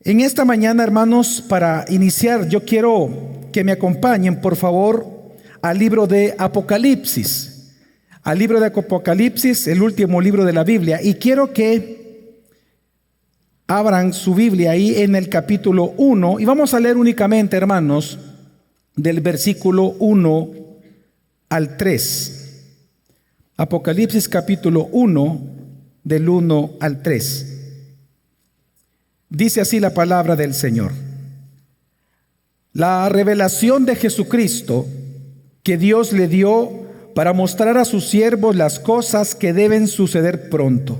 En esta mañana, hermanos, para iniciar, yo quiero que me acompañen, por favor, al libro de Apocalipsis. Al libro de Apocalipsis, el último libro de la Biblia. Y quiero que abran su Biblia ahí en el capítulo 1. Y vamos a leer únicamente, hermanos, del versículo 1 al 3. Apocalipsis capítulo 1, del 1 al 3. Dice así la palabra del Señor. La revelación de Jesucristo que Dios le dio para mostrar a sus siervos las cosas que deben suceder pronto.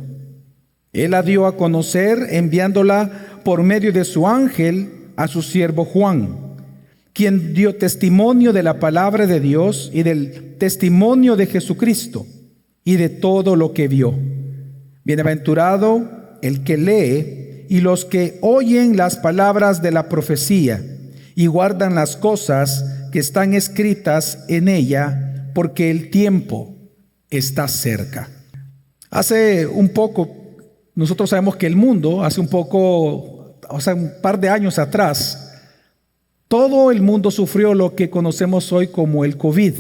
Él la dio a conocer enviándola por medio de su ángel a su siervo Juan, quien dio testimonio de la palabra de Dios y del testimonio de Jesucristo y de todo lo que vio. Bienaventurado el que lee y los que oyen las palabras de la profecía y guardan las cosas que están escritas en ella, porque el tiempo está cerca. Hace un poco, nosotros sabemos que el mundo, un par de años atrás, todo el mundo sufrió lo que conocemos hoy como el COVID.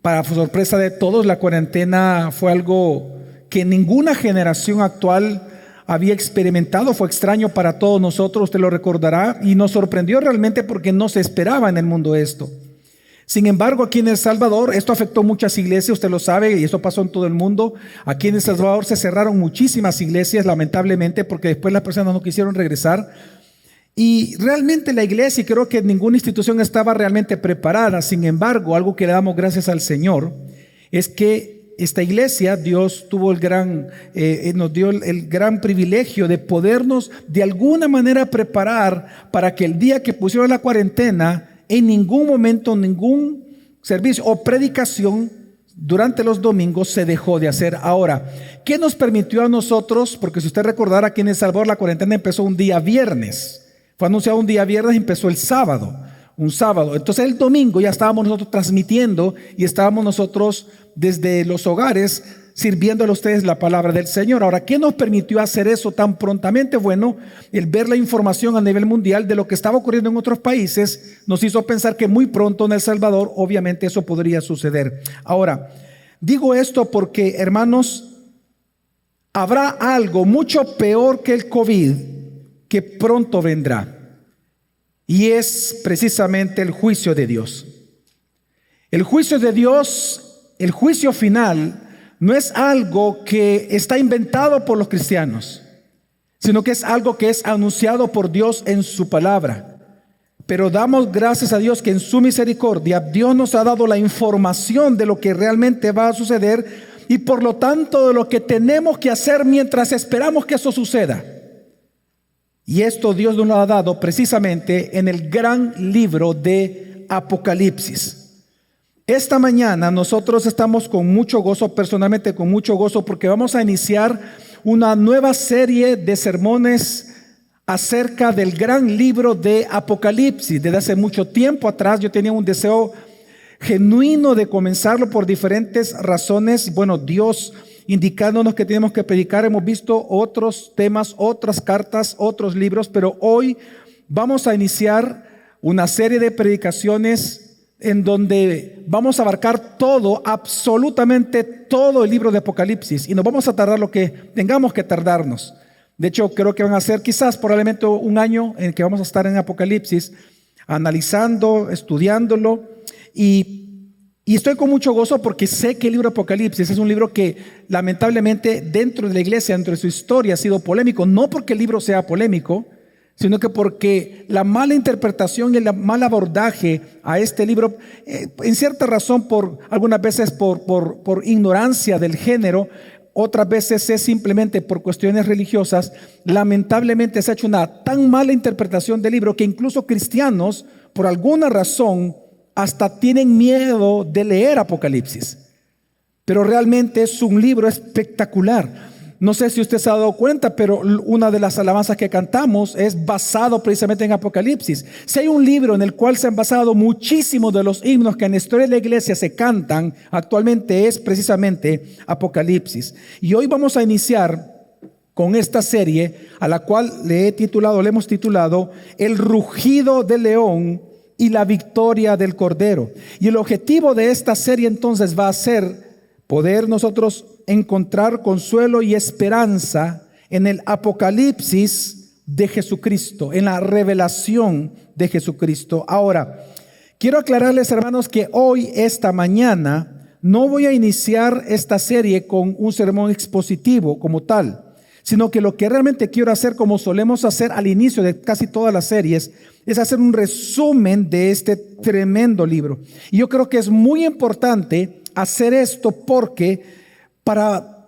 Para sorpresa de todos, la cuarentena fue algo que ninguna generación actual había experimentado. Fue extraño para todos nosotros, usted lo recordará, y nos sorprendió realmente porque no se esperaba en el mundo esto. Sin embargo, aquí en El Salvador, esto afectó muchas iglesias, usted lo sabe, y esto pasó en todo el mundo. Aquí en El Salvador se cerraron muchísimas iglesias, lamentablemente, porque después las personas no quisieron regresar. Y realmente la iglesia, y creo que ninguna institución estaba realmente preparada. Sin embargo, algo que le damos gracias al Señor es que esta iglesia, Dios nos dio el gran privilegio de podernos de alguna manera preparar para que el día que pusieron la cuarentena, en ningún momento, ningún servicio o predicación durante los domingos se dejó de hacer. Ahora, ¿qué nos permitió a nosotros? Porque si usted recordará, aquí en El Salvador la cuarentena empezó un día viernes. Fue anunciado un día viernes y empezó el sábado. Un sábado. Entonces el domingo ya estábamos nosotros transmitiendo y estábamos nosotros desde los hogares sirviéndole a ustedes la palabra del Señor. Ahora, ¿qué nos permitió hacer eso tan prontamente? Bueno, el ver la información a nivel mundial de lo que estaba ocurriendo en otros países nos hizo pensar que muy pronto en El Salvador obviamente eso podría suceder. Ahora, digo esto porque, hermanos, habrá algo mucho peor que el COVID que pronto vendrá. Y es precisamente el juicio de Dios. El juicio de Dios, el juicio final, no es algo que está inventado por los cristianos, sino que es algo que es anunciado por Dios en su palabra. Pero damos gracias a Dios que en su misericordia Dios nos ha dado la información de lo que realmente va a suceder y por lo tanto de lo que tenemos que hacer mientras esperamos que eso suceda. Y esto Dios nos lo ha dado precisamente en el gran libro de Apocalipsis. Esta mañana nosotros estamos con mucho gozo, personalmente con mucho gozo, porque vamos a iniciar una nueva serie de sermones acerca del gran libro de Apocalipsis. Desde hace mucho tiempo atrás yo tenía un deseo genuino de comenzarlo por diferentes razones. Bueno, Dios indicándonos que tenemos que predicar. Hemos visto otros temas, otras cartas, otros libros, pero hoy vamos a iniciar una serie de predicaciones en donde vamos a abarcar todo, absolutamente todo el libro de Apocalipsis, y nos vamos a tardar lo que tengamos que tardarnos. De hecho, creo que van a ser quizás probablemente un año en que vamos a estar en Apocalipsis, analizando, estudiándolo, y estoy con mucho gozo porque sé que el libro de Apocalipsis es un libro que lamentablemente dentro de la iglesia, dentro de su historia ha sido polémico. No porque el libro sea polémico, sino que porque la mala interpretación y el mal abordaje a este libro, en cierta razón, algunas veces por ignorancia del género, otras veces es simplemente por cuestiones religiosas, lamentablemente se ha hecho una tan mala interpretación del libro que incluso cristianos, por alguna razón, hasta tienen miedo de leer Apocalipsis. Pero realmente es un libro espectacular. No sé si usted se ha dado cuenta, pero una de las alabanzas que cantamos es basado precisamente en Apocalipsis. Si hay un libro en el cual se han basado muchísimos de los himnos que en la historia de la iglesia se cantan actualmente, es precisamente Apocalipsis. Y hoy vamos a iniciar con esta serie, a la cual le hemos titulado El rugido del león y la victoria del cordero. Y el objetivo de esta serie entonces va a ser poder nosotros encontrar consuelo y esperanza en el apocalipsis de Jesucristo, en la revelación de Jesucristo. Ahora, quiero aclararles, hermanos, que hoy, esta mañana, no voy a iniciar esta serie con un sermón expositivo como tal, sino que lo que realmente quiero hacer, como solemos hacer al inicio de casi todas las series, es hacer un resumen de este tremendo libro. Y yo creo que es muy importante hacer esto porque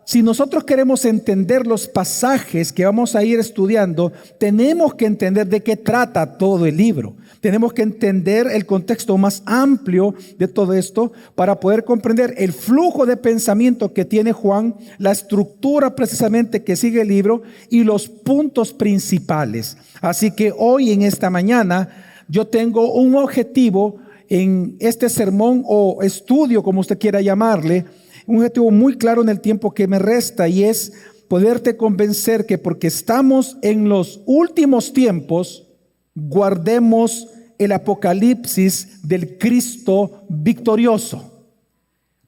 si nosotros queremos entender los pasajes que vamos a ir estudiando, tenemos que entender de qué trata todo el libro. Tenemos que entender el contexto más amplio de todo esto para poder comprender el flujo de pensamiento que tiene Juan, la estructura precisamente que sigue el libro y los puntos principales. Así que hoy, en esta mañana, yo tengo un objetivo en este sermón o estudio, como usted quiera llamarle, un objetivo muy claro en el tiempo que me resta, y es poderte convencer que porque estamos en los últimos tiempos, guardemos el apocalipsis del Cristo victorioso.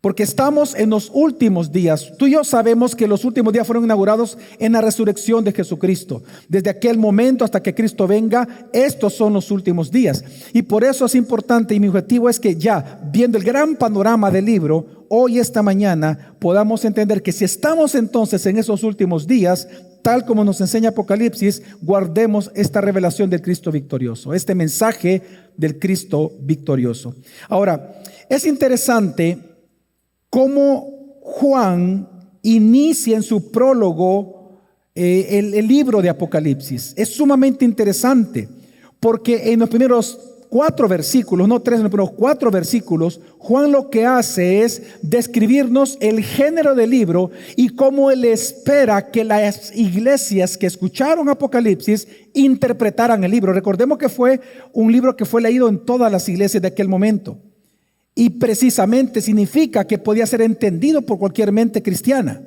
Porque estamos en los últimos días. Tú y yo sabemos que los últimos días fueron inaugurados en la resurrección de Jesucristo. Desde aquel momento hasta que Cristo venga, estos son los últimos días. Y por eso es importante, y mi objetivo es que ya, viendo el gran panorama del libro, hoy, esta mañana, podamos entender que si estamos entonces en esos últimos días, tal como nos enseña Apocalipsis, guardemos esta revelación del Cristo victorioso, este mensaje del Cristo victorioso. Ahora, es interesante cómo Juan inicia en su prólogo el libro de Apocalipsis. Es sumamente interesante porque en los primeros 4 versículos, no 3, en los primeros 4 versículos, Juan lo que hace es describirnos el género del libro y cómo él espera que las iglesias que escucharon Apocalipsis interpretaran el libro. Recordemos que fue un libro que fue leído en todas las iglesias de aquel momento. Y precisamente significa que podía ser entendido por cualquier mente cristiana.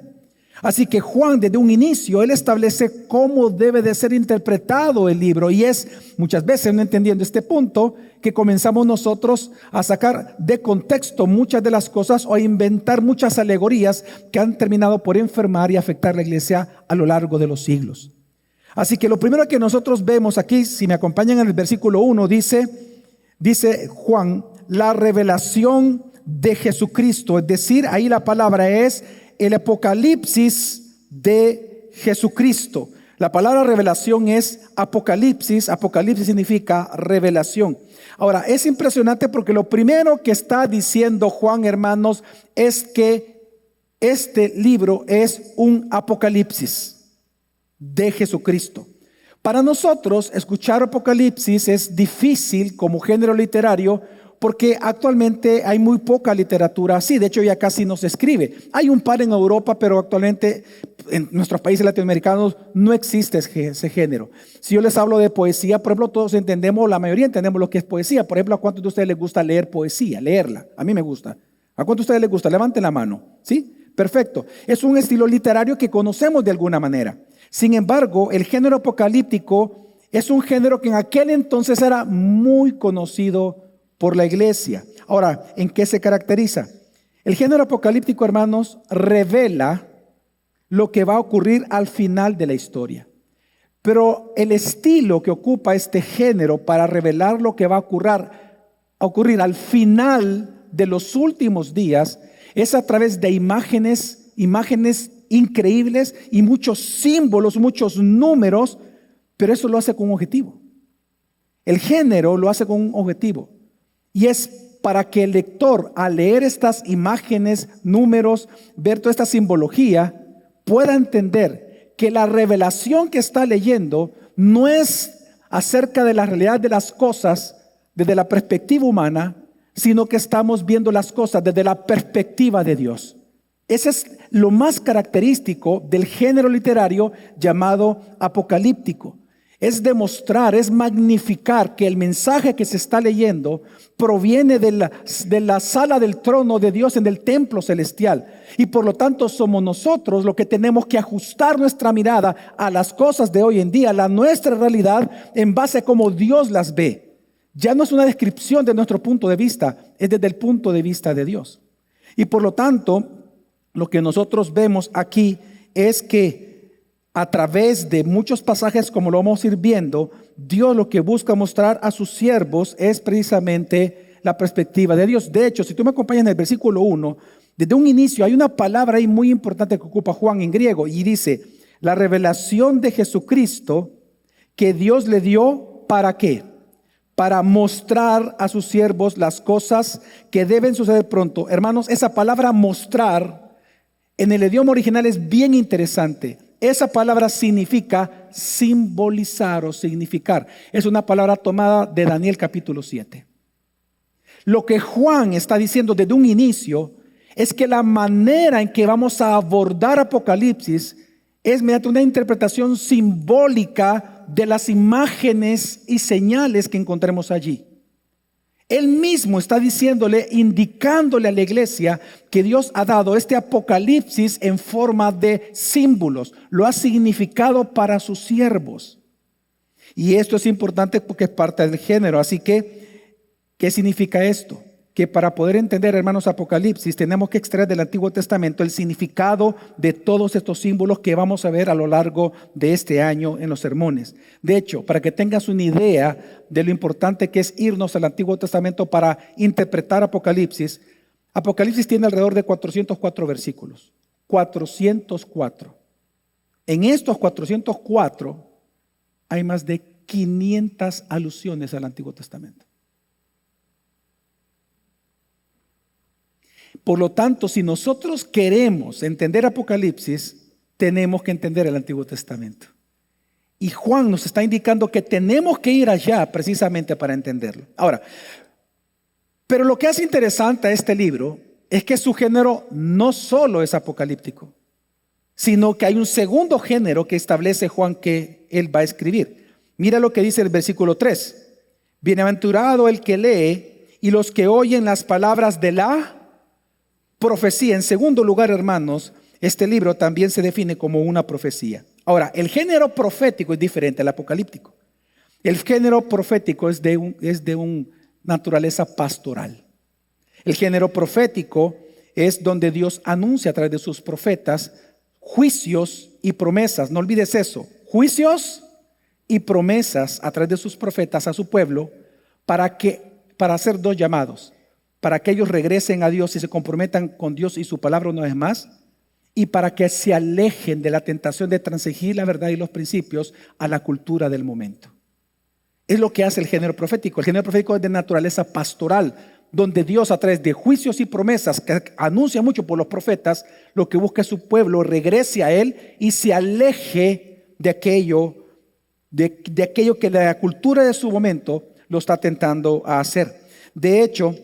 Así que Juan, desde un inicio, él establece cómo debe de ser interpretado el libro. Y es muchas veces, no entendiendo este punto, que comenzamos nosotros a sacar de contexto muchas de las cosas o a inventar muchas alegorías que han terminado por enfermar y afectar la iglesia a lo largo de los siglos. Así que lo primero que nosotros vemos aquí, si me acompañan en el versículo 1, dice Juan, la revelación de Jesucristo. Es decir, ahí la palabra es el apocalipsis de Jesucristo. La palabra revelación es apocalipsis. Apocalipsis significa revelación. Ahora, es impresionante porque lo primero que está diciendo Juan, hermanos, es que este libro es un apocalipsis de Jesucristo. Para nosotros, escuchar apocalipsis es difícil como género literario, porque actualmente hay muy poca literatura así. De hecho, ya casi no se escribe. Hay un par en Europa, pero actualmente en nuestros países latinoamericanos no existe ese género. Si yo les hablo de poesía, por ejemplo, todos entendemos, la mayoría entendemos lo que es poesía. Por ejemplo, ¿a cuántos de ustedes les gusta leer poesía? Leerla. A mí me gusta. ¿A cuántos de ustedes les gusta? Levanten la mano. ¿Sí? Perfecto. Es un estilo literario que conocemos de alguna manera. Sin embargo, el género apocalíptico es un género que en aquel entonces era muy conocido por la iglesia. Ahora, ¿en qué se caracteriza? El género apocalíptico, hermanos, revela lo que va a ocurrir al final de la historia. Pero el estilo que ocupa este género para revelar lo que va a ocurrir al final de los últimos días es a través de imágenes increíbles y muchos símbolos, muchos números, pero eso lo hace con un objetivo. El género lo hace con un objetivo. Y es para que el lector, al leer estas imágenes, números, ver toda esta simbología, pueda entender que la revelación que está leyendo no es acerca de la realidad de las cosas desde la perspectiva humana, sino que estamos viendo las cosas desde la perspectiva de Dios. Ese es lo más característico del género literario llamado apocalíptico. Es demostrar, es magnificar que el mensaje que se está leyendo proviene de la sala del trono de Dios en el templo celestial. Y por lo tanto somos nosotros los que tenemos que ajustar nuestra mirada a las cosas de hoy en día, a nuestra realidad, en base a cómo Dios las ve. Ya no es una descripción de nuestro punto de vista, es desde el punto de vista de Dios. Y por lo tanto, lo que nosotros vemos aquí es que a través de muchos pasajes, como lo vamos a ir viendo, Dios lo que busca mostrar a sus siervos es precisamente la perspectiva de Dios. De hecho, si tú me acompañas en el versículo 1, desde un inicio hay una palabra ahí muy importante que ocupa Juan en griego y dice, la revelación de Jesucristo que Dios le dio, ¿para qué? Para mostrar a sus siervos las cosas que deben suceder pronto. Hermanos, esa palabra mostrar en el idioma original es bien interesante. Esa palabra significa simbolizar o significar. Es una palabra tomada de Daniel capítulo 7. Lo que Juan está diciendo desde un inicio es que la manera en que vamos a abordar Apocalipsis es mediante una interpretación simbólica de las imágenes y señales que encontremos allí. Él mismo está diciéndole, indicándole a la iglesia que Dios ha dado este Apocalipsis en forma de símbolos. Lo ha significado para sus siervos. Y esto es importante porque es parte del género. Así que, ¿qué significa esto? Que para poder entender, hermanos, Apocalipsis, tenemos que extraer del Antiguo Testamento el significado de todos estos símbolos que vamos a ver a lo largo de este año en los sermones. De hecho, para que tengas una idea de lo importante que es irnos al Antiguo Testamento para interpretar Apocalipsis, Apocalipsis tiene alrededor de 404 versículos. 404. En estos 404 hay más de 500 alusiones al Antiguo Testamento. Por lo tanto, si nosotros queremos entender Apocalipsis, tenemos que entender el Antiguo Testamento. Y Juan nos está indicando que tenemos que ir allá precisamente para entenderlo. Ahora, pero lo que hace interesante a este libro es que su género no solo es apocalíptico, sino que hay un segundo género que establece Juan que él va a escribir. Mira lo que dice el versículo 3. Bienaventurado el que lee y los que oyen las palabras de la profecía. En segundo lugar, hermanos, este libro también se define como una profecía. Ahora, el género profético es diferente al apocalíptico. El género profético es de una naturaleza pastoral. El género profético es donde Dios anuncia a través de sus profetas juicios y promesas. No olvides eso, juicios y promesas a través de sus profetas a su pueblo para hacer dos llamados. Para que ellos regresen a Dios y se comprometan con Dios y su palabra una vez más, y para que se alejen de la tentación de transigir la verdad y los principios a la cultura del momento. Es lo que hace el género profético. El género profético es de naturaleza pastoral, donde Dios a través de juicios y promesas que anuncia mucho por los profetas, lo que busca es su pueblo regrese a Él y se aleje de aquello que la cultura de su momento lo está tentando a hacer. De hecho,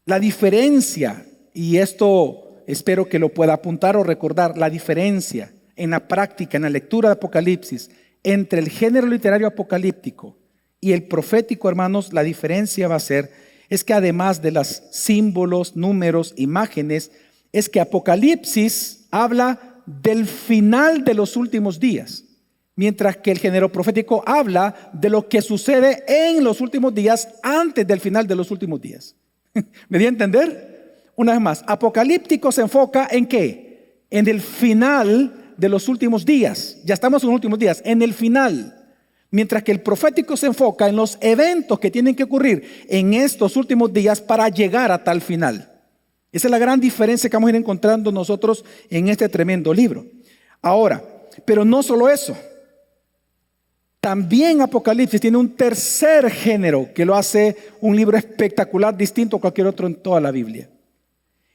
la diferencia, y esto espero que lo pueda apuntar o recordar, la diferencia en la práctica, en la lectura de Apocalipsis, entre el género literario apocalíptico y el profético, hermanos, la diferencia va a ser, es que además de los símbolos, números, imágenes, es que Apocalipsis habla del final de los últimos días. Mientras que el género profético habla de lo que sucede en los últimos días antes del final de los últimos días. ¿Me di a entender? Una vez más, apocalíptico se enfoca ¿en qué? En el final de los últimos días. Ya estamos en los últimos días, en el final. Mientras que el profético se enfoca en los eventos que tienen que ocurrir en estos últimos días para llegar a tal final. Esa es la gran diferencia que vamos a ir encontrando nosotros en este tremendo libro. Ahora, pero no solo eso. También Apocalipsis tiene un tercer género que lo hace un libro espectacular, distinto a cualquier otro en toda la Biblia.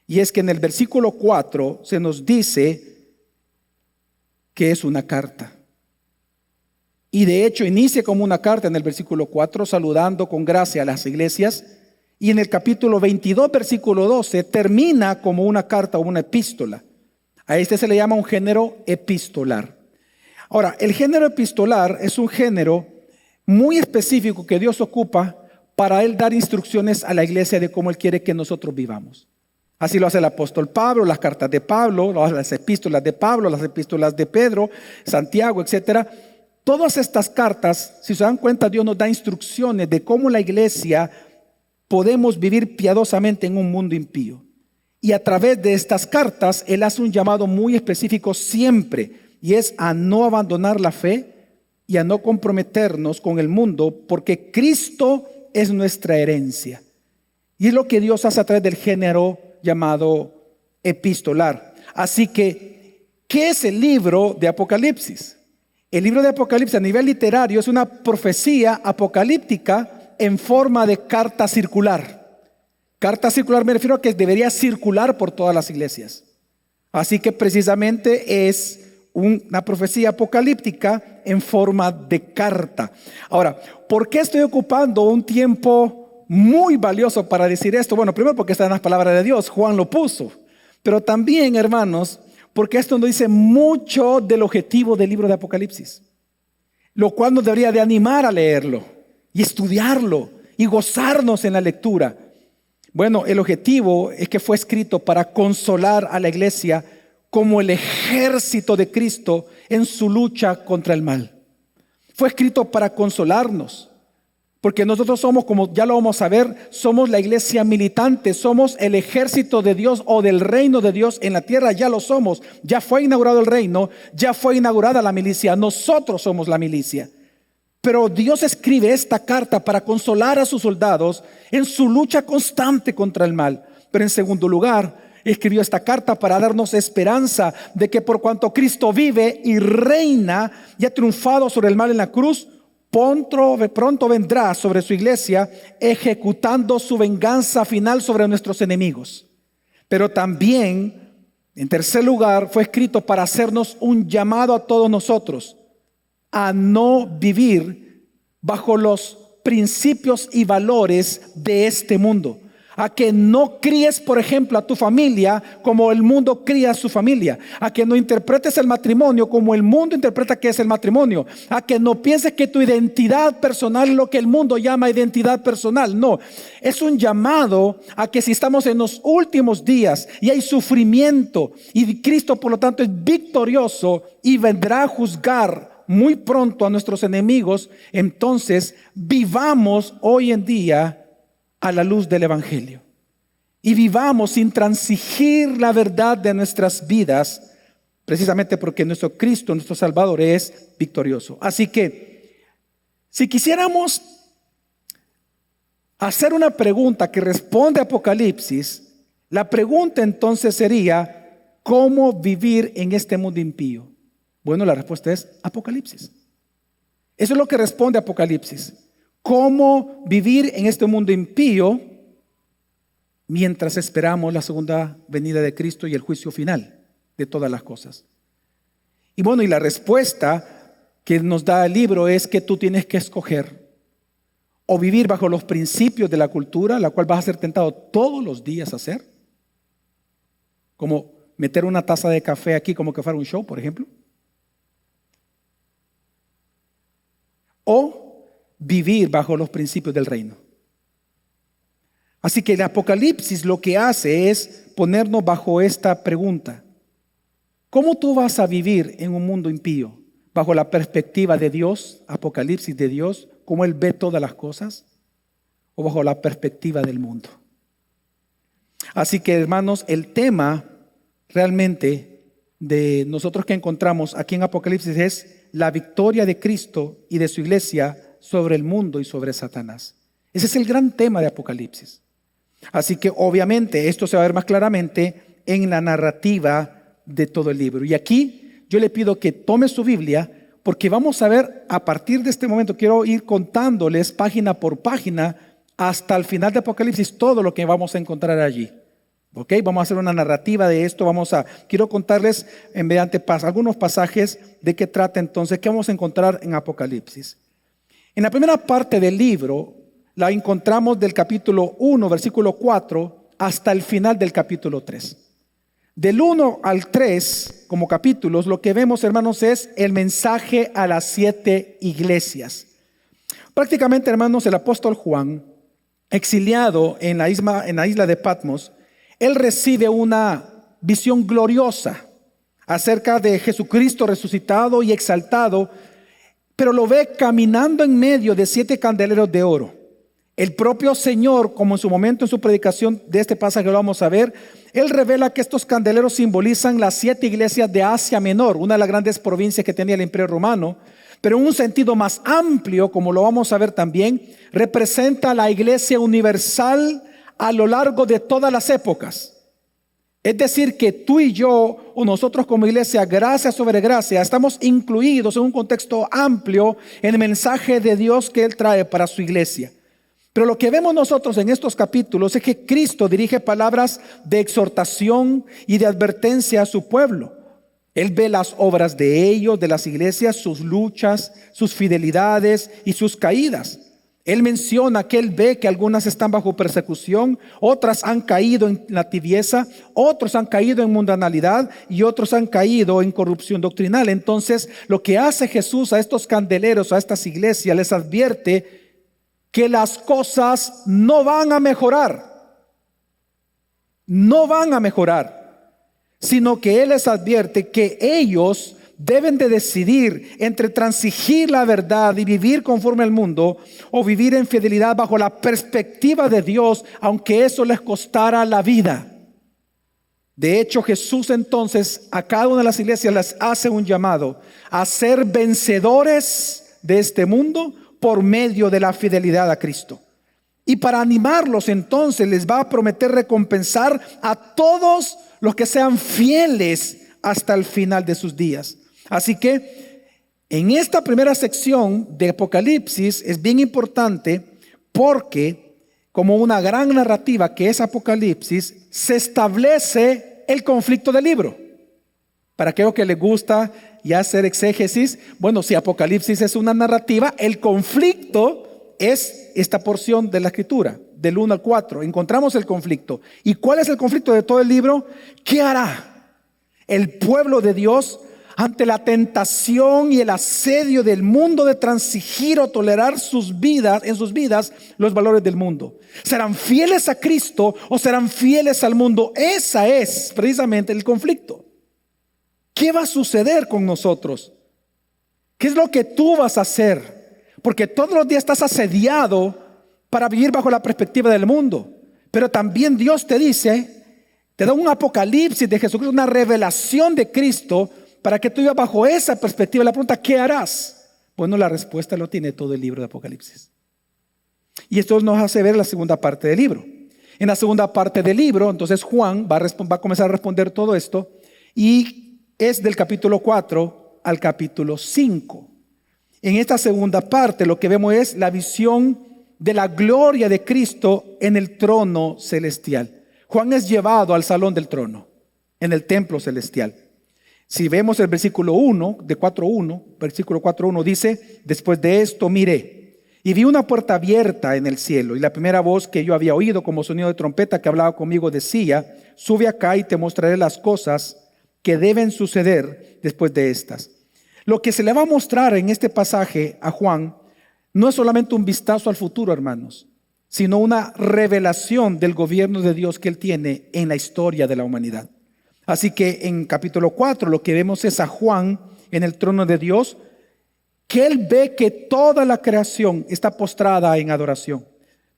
Y es que en el versículo 4 se nos dice que es una carta. Y de hecho inicia como una carta en el versículo 4, saludando con gracia a las iglesias. Y en el capítulo 22, versículo 12, termina como una carta o una epístola. A este se le llama un género epistolar. Ahora, el género epistolar es un género muy específico que Dios ocupa para Él dar instrucciones a la iglesia de cómo Él quiere que nosotros vivamos. Así lo hace el apóstol Pablo, las cartas de Pablo, las epístolas de Pablo, las epístolas de Pedro, Santiago, etcétera. Todas estas cartas, si se dan cuenta, Dios nos da instrucciones de cómo la iglesia podemos vivir piadosamente en un mundo impío. Y a través de estas cartas, Él hace un llamado muy específico siempre, y es a no abandonar la fe y a no comprometernos con el mundo, porque Cristo es nuestra herencia. Y es lo que Dios hace a través del género llamado epistolar. Así que, ¿qué es el libro de Apocalipsis? El libro de Apocalipsis a nivel literario es una profecía apocalíptica en forma de carta circular. Carta circular me refiero a que debería circular por todas las iglesias. Así que precisamente es una profecía apocalíptica en forma de carta. Ahora, ¿por qué estoy ocupando un tiempo muy valioso para decir esto? Bueno, primero porque están las palabras de Dios, Juan lo puso. Pero también, hermanos, porque esto nos dice mucho del objetivo del libro de Apocalipsis, lo cual nos debería de animar a leerlo y estudiarlo y gozarnos en la lectura. Bueno, el objetivo es que fue escrito para consolar a la iglesia como el ejército de Cristo en su lucha contra el mal. Fue escrito para consolarnos, porque nosotros somos, como ya lo vamos a ver, somos la iglesia militante, somos el ejército de Dios o del reino de Dios en la tierra, ya lo somos. Ya fue inaugurado el reino, ya fue inaugurada la milicia, nosotros somos la milicia. Pero Dios escribe esta carta para consolar a sus soldados en su lucha constante contra el mal. Pero en segundo lugar, escribió esta carta para darnos esperanza de que por cuanto Cristo vive y reina y ha triunfado sobre el mal en la cruz, pronto vendrá sobre su iglesia ejecutando su venganza final sobre nuestros enemigos. Pero también, en tercer lugar, fue escrito para hacernos un llamado a todos nosotros a no vivir bajo los principios y valores de este mundo. A que no críes, por ejemplo, a tu familia como el mundo cría a su familia. A que no interpretes el matrimonio como el mundo interpreta que es el matrimonio. A que no pienses que tu identidad personal es lo que el mundo llama identidad personal. No, es un llamado a que si estamos en los últimos días y hay sufrimiento y Cristo por lo tanto es victorioso y vendrá a juzgar muy pronto a nuestros enemigos, entonces vivamos hoy en día a la luz del evangelio y vivamos sin transigir la verdad de nuestras vidas, precisamente porque nuestro Cristo, nuestro Salvador, es victorioso. Así que si quisiéramos hacer una pregunta que responde a Apocalipsis, la pregunta entonces sería: ¿cómo vivir en este mundo impío? Bueno, la respuesta es Apocalipsis. Eso es lo que responde Apocalipsis. ¿Cómo vivir en este mundo impío mientras esperamos la segunda venida de Cristo y el juicio final de todas las cosas? Y bueno, y la respuesta que nos da el libro es que tú tienes que escoger o vivir bajo los principios de la cultura, la cual vas a ser tentado todos los días a hacer, como meter una taza de café aquí como que fuera un show, por ejemplo, o vivir bajo los principios del reino. Así que el Apocalipsis lo que hace es ponernos bajo esta pregunta: ¿cómo tú vas a vivir en un mundo impío? ¿Bajo la perspectiva de Dios, Apocalipsis de Dios, cómo Él ve todas las cosas? ¿O bajo la perspectiva del mundo? Así que, hermanos, el tema realmente de nosotros que encontramos aquí en Apocalipsis es la victoria de Cristo y de su iglesia sobre el mundo y sobre Satanás. Ese es el gran tema de Apocalipsis. Así que obviamente esto se va a ver más claramente en la narrativa de todo el libro. Y aquí yo le pido que tome su Biblia, porque vamos a ver a partir de este momento, quiero ir contándoles página por página hasta el final de Apocalipsis todo lo que vamos a encontrar allí. ¿Ok? Vamos a hacer una narrativa de esto. Quiero contarles mediante algunos pasajes de qué trata entonces, qué vamos a encontrar en Apocalipsis. En la primera parte del libro la encontramos del capítulo 1, versículo 4, hasta el final del capítulo 3. Del 1 al 3, como capítulos, lo que vemos, hermanos, es el mensaje a las 7 iglesias. Prácticamente, hermanos, el apóstol Juan, exiliado en la isla de Patmos, él recibe una visión gloriosa acerca de Jesucristo resucitado y exaltado, pero lo ve caminando en medio de 7 candeleros de oro. El propio Señor, como en su momento en su predicación de este pasaje lo vamos a ver, Él revela que estos candeleros simbolizan las 7 iglesias de Asia Menor, una de las grandes provincias que tenía el Imperio Romano, pero en un sentido más amplio, como lo vamos a ver también, representa la iglesia universal a lo largo de todas las épocas. Es decir, que tú y yo, o nosotros como iglesia, gracia sobre gracia, estamos incluidos en un contexto amplio en el mensaje de Dios que Él trae para su iglesia. Pero lo que vemos nosotros en estos capítulos es que Cristo dirige palabras de exhortación y de advertencia a su pueblo. Él ve las obras de ellos, de las iglesias, sus luchas, sus fidelidades y sus caídas. Él menciona que Él ve que algunas están bajo persecución, otras han caído en la tibieza, otros han caído en mundanalidad y otros han caído en corrupción doctrinal. Entonces, lo que hace Jesús a estos candeleros, a estas iglesias, les advierte que las cosas no van a mejorar, sino que Él les advierte que ellos deben de decidir entre transigir la verdad y vivir conforme al mundo o vivir en fidelidad bajo la perspectiva de Dios, aunque eso les costara la vida. De hecho, Jesús entonces a cada una de las iglesias les hace un llamado a ser vencedores de este mundo por medio de la fidelidad a Cristo. Y para animarlos entonces les va a prometer recompensar a todos los que sean fieles hasta el final de sus días. Así que en esta primera sección de Apocalipsis es bien importante porque como una gran narrativa que es Apocalipsis, se establece el conflicto del libro. Para aquellos que les gusta ya hacer exégesis, bueno, si Apocalipsis es una narrativa, el conflicto es esta porción de la escritura, del 1 al 4. Encontramos el conflicto. ¿Y cuál es el conflicto de todo el libro? ¿Qué hará el pueblo de Dios ante la tentación y el asedio del mundo de transigir o tolerar en sus vidas los valores del mundo? ¿Serán fieles a Cristo o serán fieles al mundo? Esa es precisamente el conflicto. ¿Qué va a suceder con nosotros? ¿Qué es lo que tú vas a hacer? Porque todos los días estás asediado para vivir bajo la perspectiva del mundo. Pero también Dios te dice, te da un apocalipsis de Jesucristo, una revelación de Cristo, para que tú vivas bajo esa perspectiva. La pregunta, ¿qué harás? Bueno, la respuesta lo tiene todo el libro de Apocalipsis. Y esto nos hace ver la segunda parte del libro. En la segunda parte del libro, entonces Juan va a comenzar a responder todo esto, y es del capítulo 4 al capítulo 5. En esta segunda parte lo que vemos es la visión de la gloria de Cristo en el trono celestial. Juan es llevado al salón del trono, en el templo celestial. Si vemos el versículo 1, de 4:1, versículo 4:1 dice, después de esto miré y vi una puerta abierta en el cielo, y la primera voz que yo había oído como sonido de trompeta que hablaba conmigo decía, sube acá y te mostraré las cosas que deben suceder después de estas. Lo que se le va a mostrar en este pasaje a Juan no es solamente un vistazo al futuro, hermanos, sino una revelación del gobierno de Dios que Él tiene en la historia de la humanidad. Así que en capítulo 4 lo que vemos es a Juan en el trono de Dios, que él ve que toda la creación está postrada en adoración.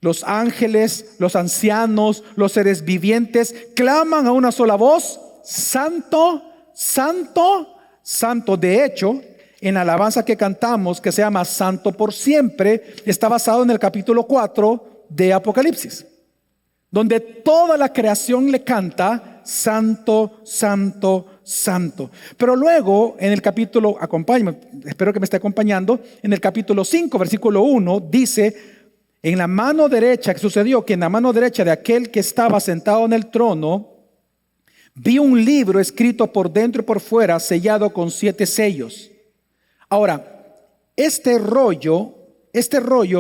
Los ángeles, los ancianos, los seres vivientes claman a una sola voz, santo, santo, santo. De hecho, en la alabanza que cantamos, que se llama Santo por siempre, está basado en el capítulo 4 de Apocalipsis, donde toda la creación le canta santo, santo, santo. Pero luego en el capítulo, acompáñame, espero que me esté acompañando, en el capítulo 5, versículo 1, dice, en la mano derecha, que sucedió que en la mano derecha de aquel que estaba sentado en el trono, vi un libro escrito por dentro y por fuera, sellado con 7 sellos. Ahora, este rollo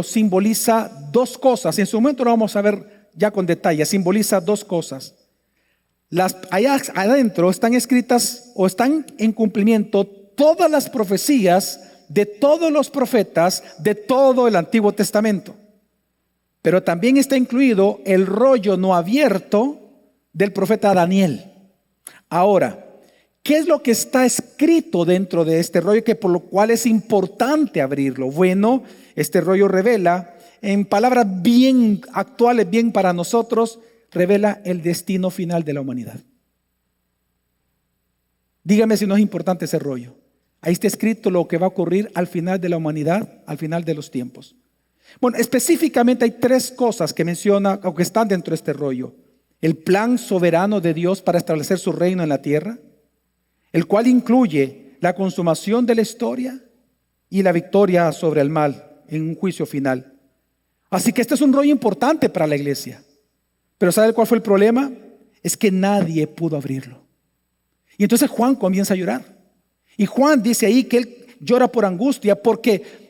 simboliza dos cosas. En su momento lo vamos a ver ya con detalle. Simboliza dos cosas. allá adentro están escritas o están en cumplimiento todas las profecías de todos los profetas de todo el Antiguo Testamento. Pero también está incluido el rollo no abierto del profeta Daniel. Ahora, ¿qué es lo que está escrito dentro de este rollo que por lo cual es importante abrirlo? Bueno, este rollo revela, en palabras bien actuales, bien para nosotros, revela el destino final de la humanidad. Dígame si no es importante ese rollo. Ahí está escrito lo que va a ocurrir al final de la humanidad, al final de los tiempos. Bueno, específicamente hay tres cosas que menciona o que están dentro de este rollo. El plan soberano de Dios para establecer su reino en la tierra, el cual incluye la consumación de la historia y la victoria sobre el mal en un juicio final. Así que este es un rollo importante para la iglesia. Pero ¿sabe cuál fue el problema? Es que nadie pudo abrirlo. Y entonces Juan comienza a llorar. Y Juan dice ahí que él llora por angustia porque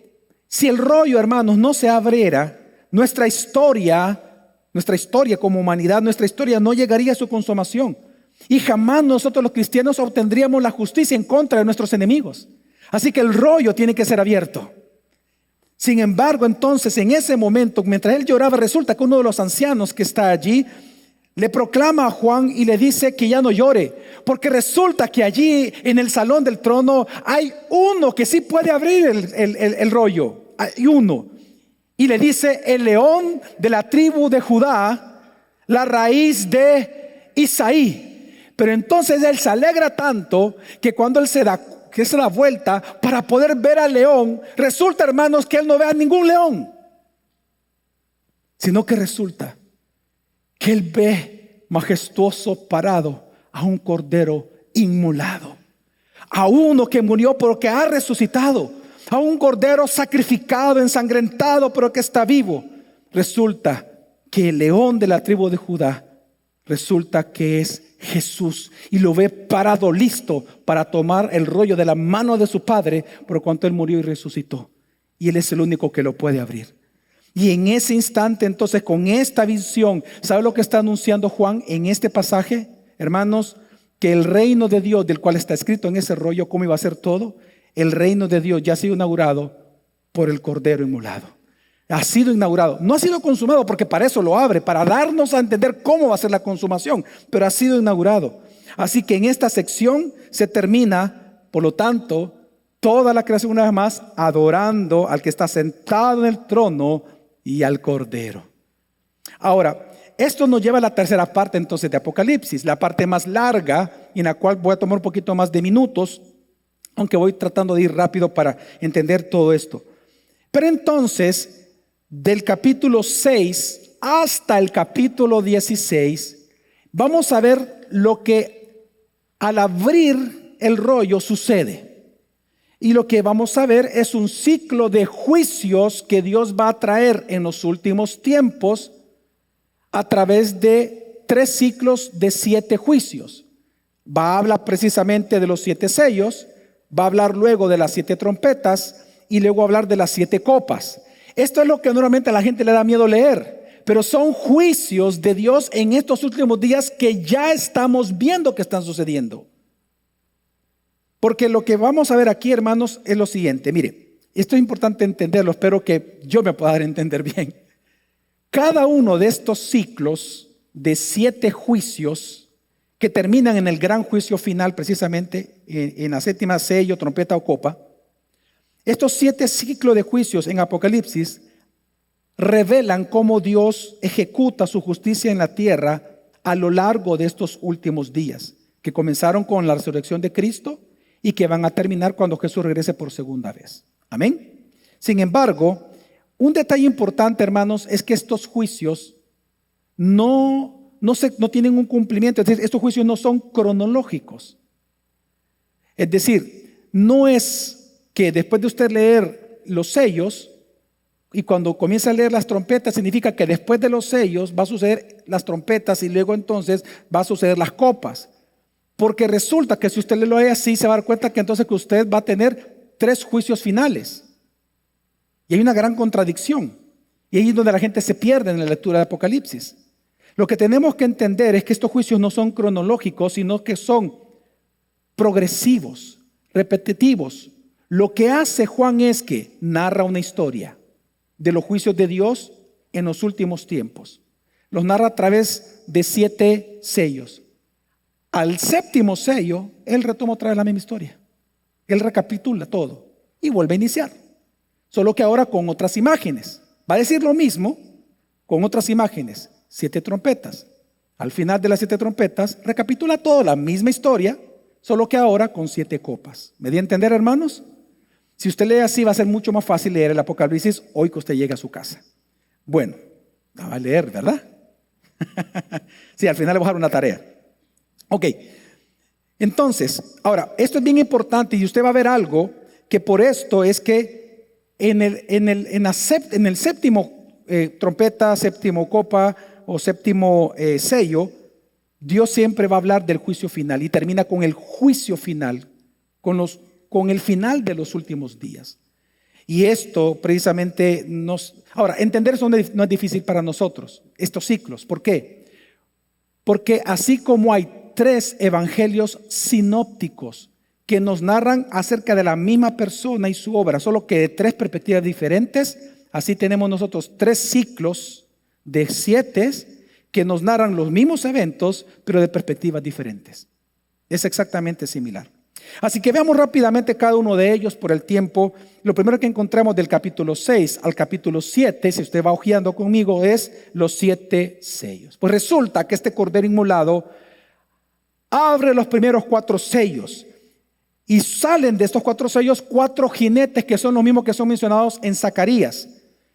si el rollo, hermanos, no se abriera, nuestra historia como humanidad, nuestra historia no llegaría a su consumación. Y jamás nosotros los cristianos obtendríamos la justicia en contra de nuestros enemigos. Así que el rollo tiene que ser abierto. Sin embargo, entonces, en ese momento, mientras él lloraba, resulta que uno de los ancianos que está allí le proclama a Juan y le dice que ya no llore, porque resulta que allí en el salón del trono hay uno que sí puede abrir el rollo. Hay uno. Y le dice: el león de la tribu de Judá, la raíz de Isaí. Pero entonces él se alegra tanto que cuando él se da vuelta para poder ver al león, resulta, hermanos, que él no ve a ningún león, sino que resulta que él ve majestuoso parado a un cordero inmolado, a uno que murió pero que ha resucitado, a un cordero sacrificado, ensangrentado pero que está vivo. Resulta que el león de la tribu de Judá resulta que es Jesús, y lo ve parado listo para tomar el rollo de la mano de su padre por cuanto él murió y resucitó, y él es el único que lo puede abrir. Y en ese instante, entonces, con esta visión, ¿sabe lo que está anunciando Juan en este pasaje? Hermanos, que el reino de Dios, del cual está escrito en ese rollo cómo iba a ser todo, el reino de Dios ya ha sido inaugurado por el cordero inmolado. Ha sido inaugurado, no ha sido consumado, porque para eso lo abre, para darnos a entender cómo va a ser la consumación, pero ha sido inaugurado. Así que en esta sección se termina, por lo tanto, toda la creación una vez más adorando al que está sentado en el trono y al cordero. Ahora, esto nos lleva a la tercera parte entonces de Apocalipsis, la parte más larga, en la cual voy a tomar un poquito más de minutos, aunque voy tratando de ir rápido para entender todo esto. Pero entonces, del capítulo 6 hasta el capítulo 16, vamos a ver lo que al abrir el rollo sucede. Y lo que vamos a ver es un ciclo de juicios que Dios va a traer en los últimos tiempos a través de 3 ciclos de 7 juicios. Va a hablar precisamente de los 7 sellos, va a hablar luego de las 7 trompetas y luego hablar de las 7 copas. Esto es lo que normalmente a la gente le da miedo leer, pero son juicios de Dios en estos últimos días que ya estamos viendo que están sucediendo. Porque lo que vamos a ver aquí, hermanos, es lo siguiente. Mire, esto es importante entenderlo, espero que yo me pueda dar a entender bien. Cada uno de estos ciclos de 7 juicios que terminan en el gran juicio final, precisamente en la 7ª sello, trompeta o copa, estos 7 ciclos de juicios en Apocalipsis revelan cómo Dios ejecuta su justicia en la tierra a lo largo de estos últimos días, que comenzaron con la resurrección de Cristo y que van a terminar cuando Jesús regrese por segunda vez. Amén. Sin embargo, un detalle importante, hermanos, es que estos juicios no tienen un cumplimiento. Es decir, estos juicios no son cronológicos. Es decir, no es que después de usted leer los sellos y cuando comienza a leer las trompetas, significa que después de los sellos va a suceder las trompetas y luego entonces va a suceder las copas. Porque resulta que si usted lo lee así, se va a dar cuenta que entonces que usted va a tener 3 juicios finales. Y hay una gran contradicción. Y ahí es donde la gente se pierde en la lectura de Apocalipsis. Lo que tenemos que entender es que estos juicios no son cronológicos, sino que son progresivos, repetitivos. Lo que hace Juan es que narra una historia de los juicios de Dios en los últimos tiempos. Los narra a través de 7 sellos. Al séptimo sello, él retoma otra vez la misma historia. Él recapitula todo y vuelve a iniciar. Solo que ahora con otras imágenes. Va a decir lo mismo con otras imágenes. 7 trompetas. Al final de las 7 trompetas, recapitula todo, la misma historia, solo que ahora con 7 copas. ¿Me di a entender, hermanos? Si usted lee así, va a ser mucho más fácil leer el Apocalipsis hoy que usted llegue a su casa. Bueno, la va a leer, ¿verdad? Sí, al final le voy a dar una tarea. Ok, entonces, ahora, esto es bien importante y usted va a ver algo que por esto es que en el séptimo trompeta, séptimo copa o séptimo sello, Dios siempre va a hablar del juicio final y termina con el juicio final, con el final de los últimos días. Y esto precisamente Ahora, entender eso no es difícil para nosotros, estos ciclos. ¿Por qué? Porque así como hay 3 evangelios sinópticos que nos narran acerca de la misma persona y su obra, solo que de 3 perspectivas diferentes, así tenemos nosotros 3 ciclos de 7 que nos narran los mismos eventos, pero de perspectivas diferentes. Es exactamente similar. Así que veamos rápidamente cada uno de ellos por el tiempo. Lo primero que encontramos del capítulo 6 al capítulo 7, si usted va hojeando conmigo, es los 7 sellos. Pues resulta que este cordero inmolado abre los primeros 4 sellos y salen de estos 4 sellos 4 jinetes que son los mismos que son mencionados en Zacarías.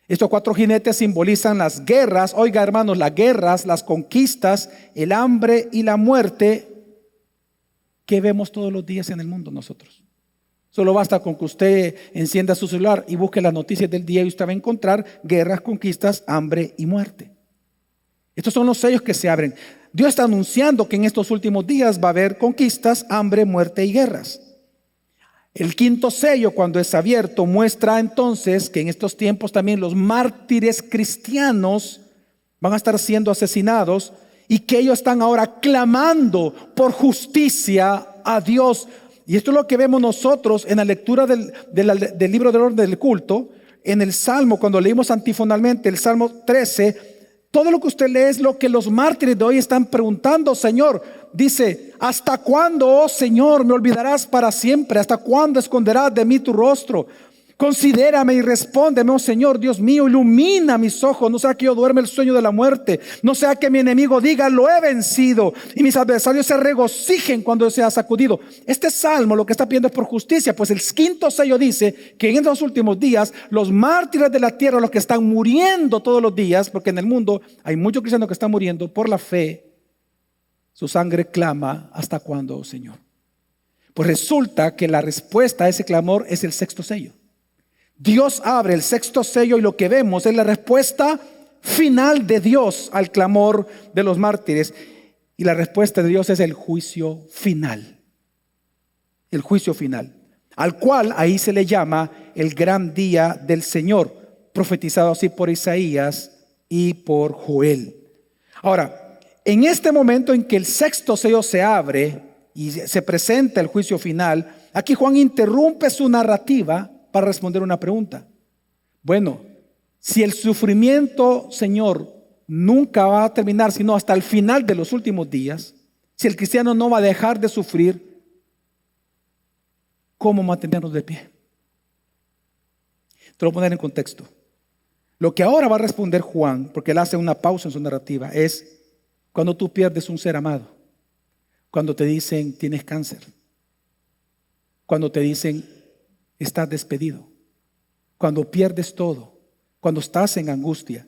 Estos 4 jinetes simbolizan las guerras, oiga hermanos, las guerras, las conquistas, el hambre y la muerte que vemos todos los días en el mundo nosotros. Solo basta con que usted encienda su celular y busque las noticias del día y usted va a encontrar guerras, conquistas, hambre y muerte. Estos son los sellos que se abren. Dios está anunciando que en estos últimos días va a haber conquistas, hambre, muerte y guerras. El 5º sello, cuando es abierto, muestra entonces que en estos tiempos también los mártires cristianos van a estar siendo asesinados y que ellos están ahora clamando por justicia a Dios. Y esto es lo que vemos nosotros en la lectura del libro del orden del culto, en el Salmo, cuando leímos antifonalmente el Salmo 13. Todo lo que usted lee es lo que los mártires de hoy están preguntando. Señor, dice, ¿hasta cuándo, oh Señor, me olvidarás para siempre? ¿Hasta cuándo esconderás de mí tu rostro? Considérame y respóndeme, oh Señor, Dios mío, ilumina mis ojos, no sea que yo duerme el sueño de la muerte, no sea que mi enemigo diga, lo he vencido, y mis adversarios se regocijen cuando sea sacudido. Este salmo lo que está pidiendo es por justicia, pues el 5º sello dice que en estos últimos días los mártires de la tierra, los que están muriendo todos los días, porque en el mundo hay muchos cristianos que están muriendo por la fe, su sangre clama, ¿hasta cuándo, oh Señor? Pues resulta que la respuesta a ese clamor es el 6º sello. Dios abre el 6º sello y lo que vemos es la respuesta final de Dios al clamor de los mártires. Y la respuesta de Dios es el juicio final. El juicio final, al cual ahí se le llama el gran día del Señor, profetizado así por Isaías y por Joel. Ahora, en este momento en que el 6º sello se abre y se presenta el juicio final, aquí Juan interrumpe su narrativa para responder una pregunta. Bueno, si el sufrimiento, Señor, nunca va a terminar, sino hasta el final de los últimos días, si el cristiano no va a dejar de sufrir, ¿cómo mantenernos de pie? Te lo voy a poner en contexto. Lo que ahora va a responder Juan, porque él hace una pausa en su narrativa, es cuando tú pierdes un ser amado, cuando te dicen tienes cáncer, cuando te dicen estás despedido, cuando pierdes todo, cuando estás en angustia,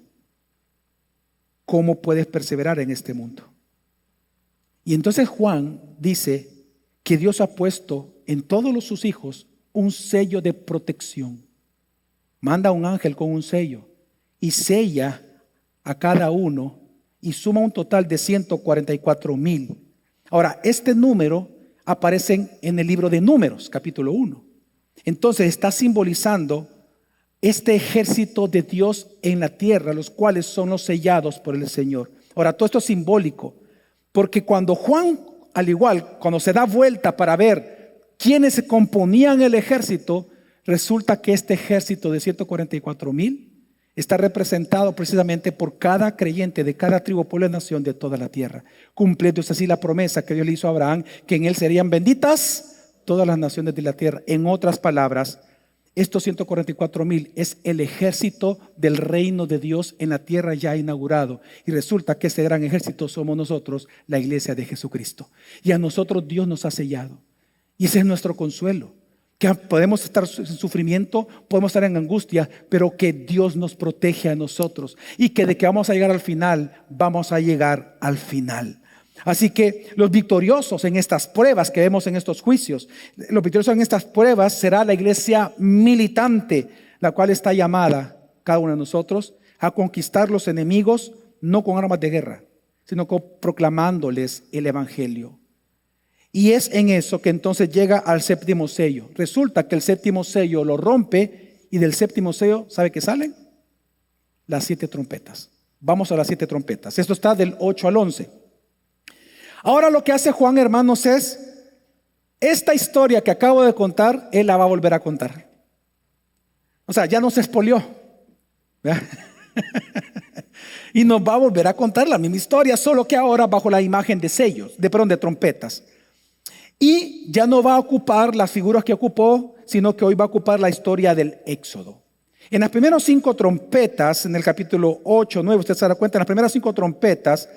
¿cómo puedes perseverar en este mundo? Y entonces Juan dice que Dios ha puesto en todos sus hijos un sello de protección. Manda a un ángel con un sello y sella a cada uno y suma un total de 144,000. Ahora, este número aparece en el libro de Números, capítulo 1. Entonces está simbolizando este ejército de Dios en la tierra, los cuales son los sellados por el Señor. Ahora, todo esto es simbólico, porque cuando Juan, al igual, cuando se da vuelta para ver quiénes se componían el ejército, resulta que este ejército de 144,000 está representado precisamente por cada creyente de cada tribu, pueblo y nación de toda la tierra, cumpliendo así la promesa que Dios le hizo a Abraham, que en él serían benditas todas las naciones de la tierra. En otras palabras, estos 144,000 es el ejército del reino de Dios en la tierra ya inaugurado. Y resulta que ese gran ejército somos nosotros, la iglesia de Jesucristo. Y a nosotros Dios nos ha sellado. Y ese es nuestro consuelo. Que podemos estar en sufrimiento, podemos estar en angustia, pero que Dios nos protege a nosotros. Y que de que vamos a llegar al final, vamos a llegar al final. Así que los victoriosos en estas pruebas que vemos en estos juicios, los victoriosos en estas pruebas será la iglesia militante, la cual está llamada, cada uno de nosotros, a conquistar los enemigos, no con armas de guerra, sino proclamándoles el evangelio. Y es en eso que entonces llega al séptimo sello. Resulta que el séptimo sello lo rompe, y del séptimo sello, ¿sabe qué salen? Las 7 trompetas. Vamos a las 7 trompetas. Esto está del 8 al 11. Ahora lo que hace Juan, hermanos, es esta historia que acabo de contar, él la va a volver a contar. O sea, ya no se expolió. Y nos va a volver a contar la misma historia, solo que ahora bajo la imagen de sellos, de trompetas. Y ya no va a ocupar las figuras que ocupó, sino que hoy va a ocupar la historia del Éxodo. En las primeras 5 trompetas, en el capítulo 8, 9, usted se da cuenta, en las primeras 5 trompetas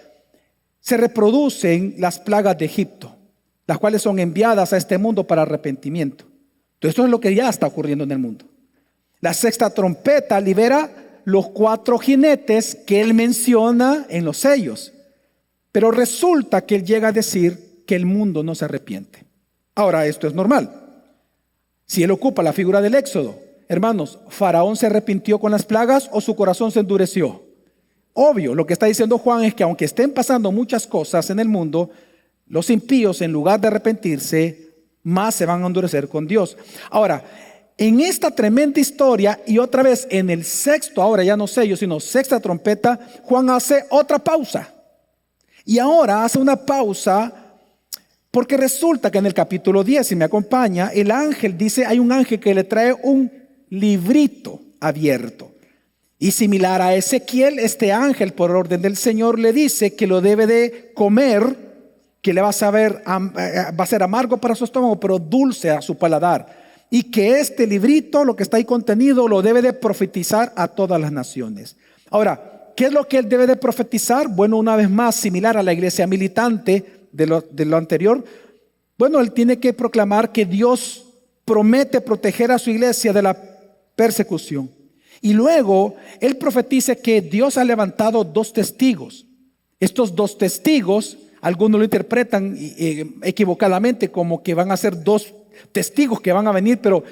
se reproducen las plagas de Egipto, las cuales son enviadas a este mundo para arrepentimiento. Entonces, esto es lo que ya está ocurriendo en el mundo. La 6ª trompeta libera los 4 jinetes que él menciona en los sellos. Pero resulta que él llega a decir que el mundo no se arrepiente. Ahora, esto es normal. Si él ocupa la figura del Éxodo, hermanos, ¿Faraón se arrepintió con las plagas o su corazón se endureció? Obvio, lo que está diciendo Juan es que aunque estén pasando muchas cosas en el mundo, los impíos, en lugar de arrepentirse, más se van a endurecer con Dios. Ahora, en esta tremenda historia, y otra vez en el 6º, ahora ya no sello, sino 6ª trompeta, Juan hace otra pausa. Y ahora hace una pausa porque resulta que en el capítulo 10, si me acompaña, el ángel dice, hay un ángel que le trae un librito abierto. Y similar a Ezequiel, este ángel por orden del Señor le dice que lo debe de comer, que le va a ser amargo para su estómago, pero dulce a su paladar. Y que este librito, lo que está ahí contenido, lo debe de profetizar a todas las naciones. Ahora, ¿qué es lo que él debe de profetizar? Bueno, una vez más, similar a la iglesia militante de lo anterior. Bueno, él tiene que proclamar que Dios promete proteger a su iglesia de la persecución. Y luego él profetiza que Dios ha levantado 2 testigos. Estos 2 testigos, algunos lo interpretan equivocadamente como que van a ser 2 testigos que van a venir, pero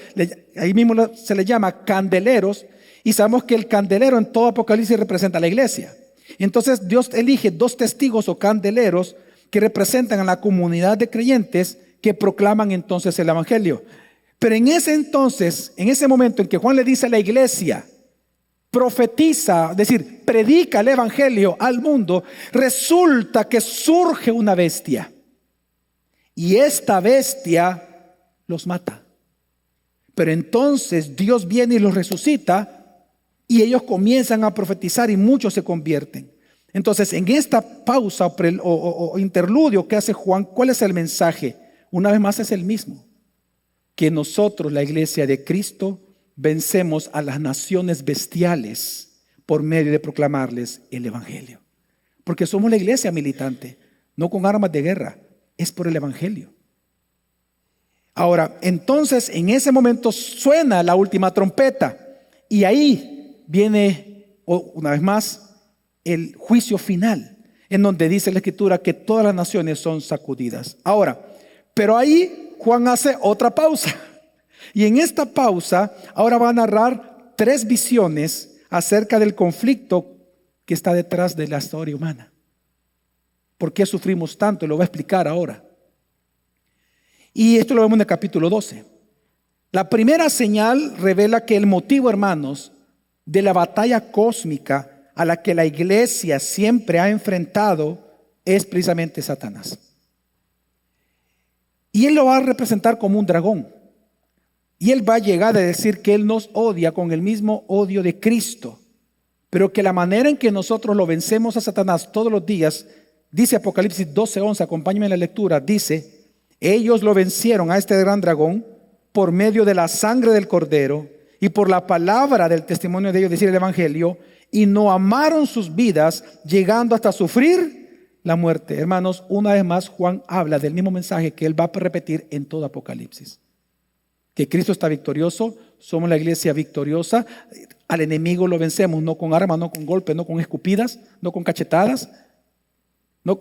ahí mismo se le llama candeleros. Y sabemos que el candelero en todo Apocalipsis representa a la iglesia. Entonces Dios elige 2 testigos o candeleros que representan a la comunidad de creyentes que proclaman entonces el evangelio. Pero en ese entonces, en ese momento en que Juan le dice a la iglesia, profetiza, es decir, predica el evangelio al mundo, resulta que surge una bestia. Y esta bestia los mata. Pero entonces Dios viene y los resucita y ellos comienzan a profetizar y muchos se convierten. Entonces, en esta pausa o interludio que hace Juan, ¿cuál es el mensaje? Una vez más es el mismo. Que nosotros, la iglesia de Cristo, vencemos a las naciones bestiales por medio de proclamarles el evangelio. Porque somos la iglesia militante, no con armas de guerra, es por el evangelio. Ahora, entonces, en ese momento suena la última trompeta y ahí viene, una vez más, el juicio final, en donde dice la Escritura que todas las naciones son sacudidas. Ahora, pero ahí Juan hace otra pausa. Y en esta pausa, ahora va a narrar 3 visiones acerca del conflicto que está detrás de la historia humana. ¿Por qué sufrimos tanto? Lo va a explicar ahora. Y esto lo vemos en el capítulo 12. La primera señal revela que el motivo, hermanos, de la batalla cósmica a la que la iglesia siempre ha enfrentado es precisamente Satanás. Y él lo va a representar como un dragón. Y él va a llegar a decir que él nos odia con el mismo odio de Cristo, pero que la manera en que nosotros lo vencemos a Satanás todos los días, dice Apocalipsis 12:11, acompáñenme en la lectura, dice: ellos lo vencieron a este gran dragón por medio de la sangre del Cordero y por la palabra del testimonio de ellos, decir el Evangelio, y no amaron sus vidas, llegando hasta sufrir la muerte. Hermanos, una vez más Juan habla del mismo mensaje que él va a repetir en todo Apocalipsis: que Cristo está victorioso, somos la iglesia victoriosa, al enemigo lo vencemos, no con armas, no con golpes, no con escupidas, no con cachetadas, no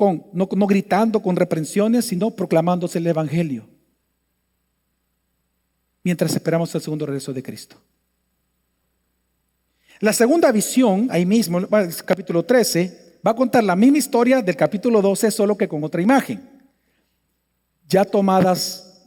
gritando con reprensiones, sino proclamándose el Evangelio, mientras esperamos el segundo regreso de Cristo. La segunda visión, ahí mismo, capítulo 13, va a contar la misma historia del capítulo 12, solo que con otra imagen. Ya tomadas,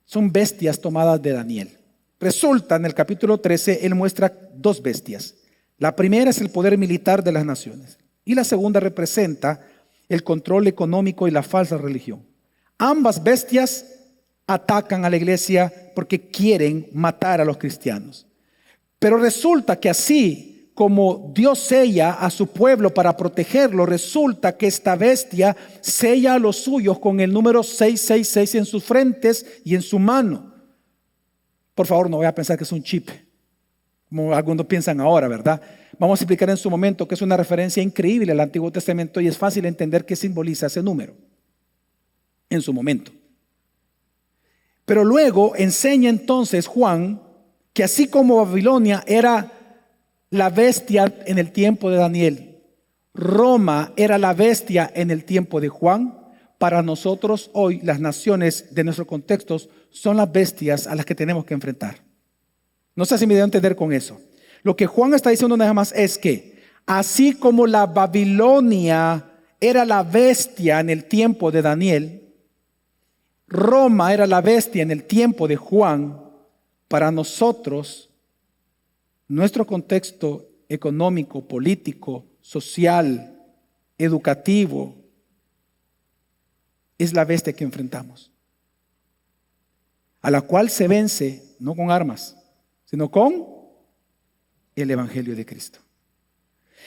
son bestias tomadas de Daniel. Resulta, en el capítulo 13, él muestra dos bestias. La primera es el poder militar de las naciones, y la segunda representa el control económico y la falsa religión. Ambas bestias atacan a la iglesia porque quieren matar a los cristianos. Pero resulta que así como Dios sella a su pueblo para protegerlo, resulta que esta bestia sella a los suyos con el número 666 en sus frentes y en su mano. Por favor, no voy a pensar que es un chip, como algunos piensan ahora, ¿verdad? Vamos a explicar en su momento que es una referencia increíble al Antiguo Testamento y es fácil entender qué simboliza ese número en su momento. Pero luego enseña entonces Juan que así como Babilonia era la bestia en el tiempo de Daniel, Roma era la bestia en el tiempo de Juan. Para nosotros hoy las naciones de nuestros contextos son las bestias a las que tenemos que enfrentar. No sé si me debo entender con eso. Lo que Juan está diciendo nada más es que así como la Babilonia era la bestia en el tiempo de Daniel, Roma era la bestia en el tiempo de Juan. Para nosotros, nuestro contexto económico, político, social, educativo, es la bestia que enfrentamos, a la cual se vence no con armas, sino con el Evangelio de Cristo.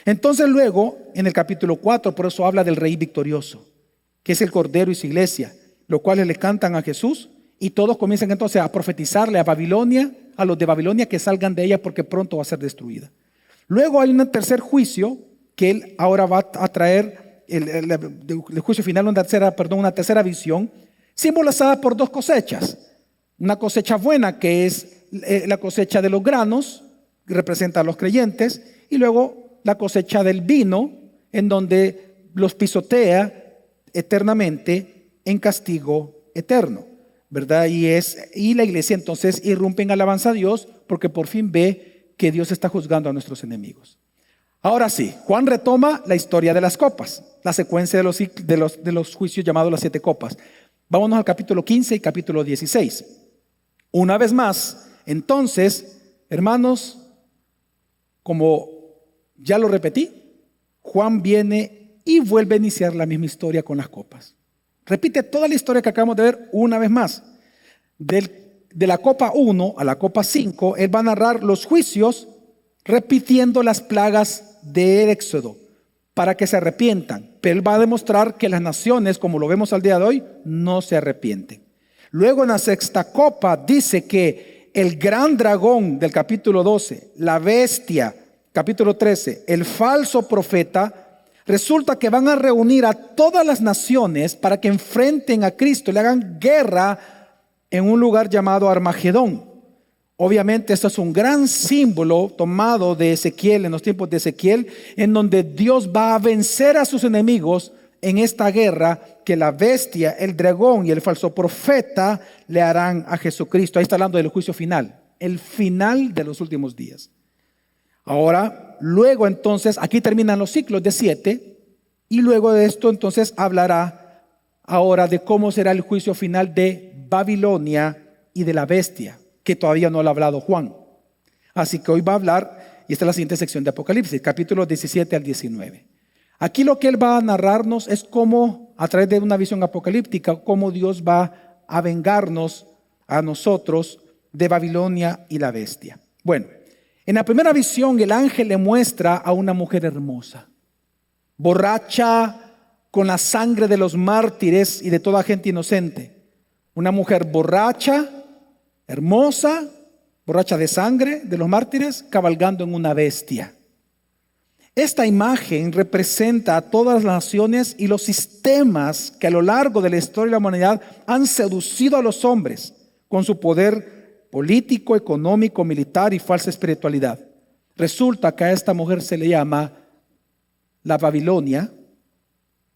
Entonces luego, en el capítulo 4, por eso habla del Rey victorioso, que es el Cordero y su iglesia, los cuales le cantan a Jesús. Y todos comienzan entonces a profetizarle a Babilonia, a los de Babilonia, que salgan de ella porque pronto va a ser destruida. Luego hay un tercer juicio que él ahora va a traer, el juicio final, una tercera visión, simbolizada por dos cosechas. Una cosecha buena, que es la cosecha de los granos, que representa a los creyentes, y luego la cosecha del vino, en donde los pisotea eternamente en castigo eterno, ¿verdad? Y la iglesia entonces irrumpe en alabanza a Dios porque por fin ve que Dios está juzgando a nuestros enemigos. Ahora sí, Juan retoma la historia de las copas, la secuencia de los juicios llamados las 7 copas. Vámonos al capítulo 15 y capítulo 16. Una vez más, entonces, hermanos, como ya lo repetí, Juan viene y vuelve a iniciar la misma historia con las copas. Repite toda la historia que acabamos de ver una vez más. De la copa 1 a la copa 5, él va a narrar los juicios repitiendo las plagas del Éxodo para que se arrepientan. Pero él va a demostrar que las naciones, como lo vemos al día de hoy, no se arrepienten. Luego en la sexta copa dice que el gran dragón del capítulo 12, la bestia, capítulo 13, el falso profeta, resulta que van a reunir a todas las naciones para que enfrenten a Cristo, le hagan guerra en un lugar llamado Armagedón. Obviamente esto es un gran símbolo tomado de Ezequiel, en los tiempos de Ezequiel, en donde Dios va a vencer a sus enemigos en esta guerra que la bestia, el dragón y el falso profeta le harán a Jesucristo. Ahí está hablando del juicio final, el final de los últimos días. Ahora, luego entonces, aquí terminan los ciclos de 7 y luego de esto entonces hablará ahora de cómo será el juicio final de Babilonia y de la bestia, que todavía no lo ha hablado Juan. Así que hoy va a hablar y esta es la siguiente sección de Apocalipsis, capítulos 17 al 19. Aquí lo que él va a narrarnos es cómo, a través de una visión apocalíptica, cómo Dios va a vengarnos a nosotros de Babilonia y la bestia. Bueno, en la primera visión el ángel le muestra a una mujer hermosa, borracha con la sangre de los mártires y de toda gente inocente. Una mujer borracha, hermosa, borracha de sangre de los mártires, cabalgando en una bestia. Esta imagen representa a todas las naciones y los sistemas que a lo largo de la historia de la humanidad han seducido a los hombres con su poder político, económico, militar y falsa espiritualidad. Resulta que a esta mujer se le llama la Babilonia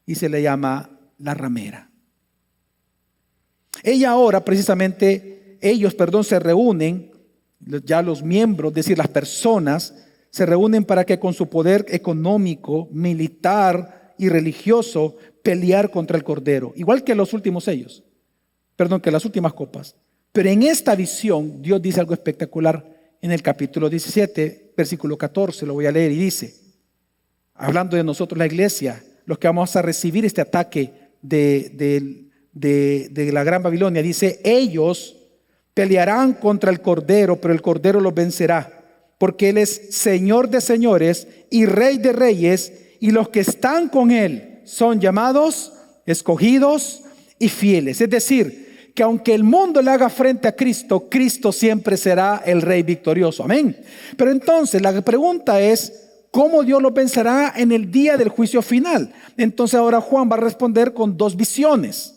y se le llama la ramera. Ellos se reúnen, ya los miembros, es decir, las personas, se reúnen para que con su poder económico, militar y religioso pelear contra el Cordero, igual que las últimas copas. Pero en esta visión Dios dice algo espectacular en el capítulo 17, versículo 14, lo voy a leer y dice, hablando de nosotros la iglesia, los que vamos a recibir este ataque de la gran Babilonia, dice, ellos pelearán contra el Cordero, pero el Cordero los vencerá, porque Él es Señor de señores y Rey de reyes, y los que están con Él son llamados, escogidos y fieles. Es decir, que aunque el mundo le haga frente a Cristo, Cristo siempre será el Rey victorioso. Amén. Pero entonces la pregunta es, ¿cómo Dios los vencerá en el día del juicio final? Entonces ahora Juan va a responder con dos visiones.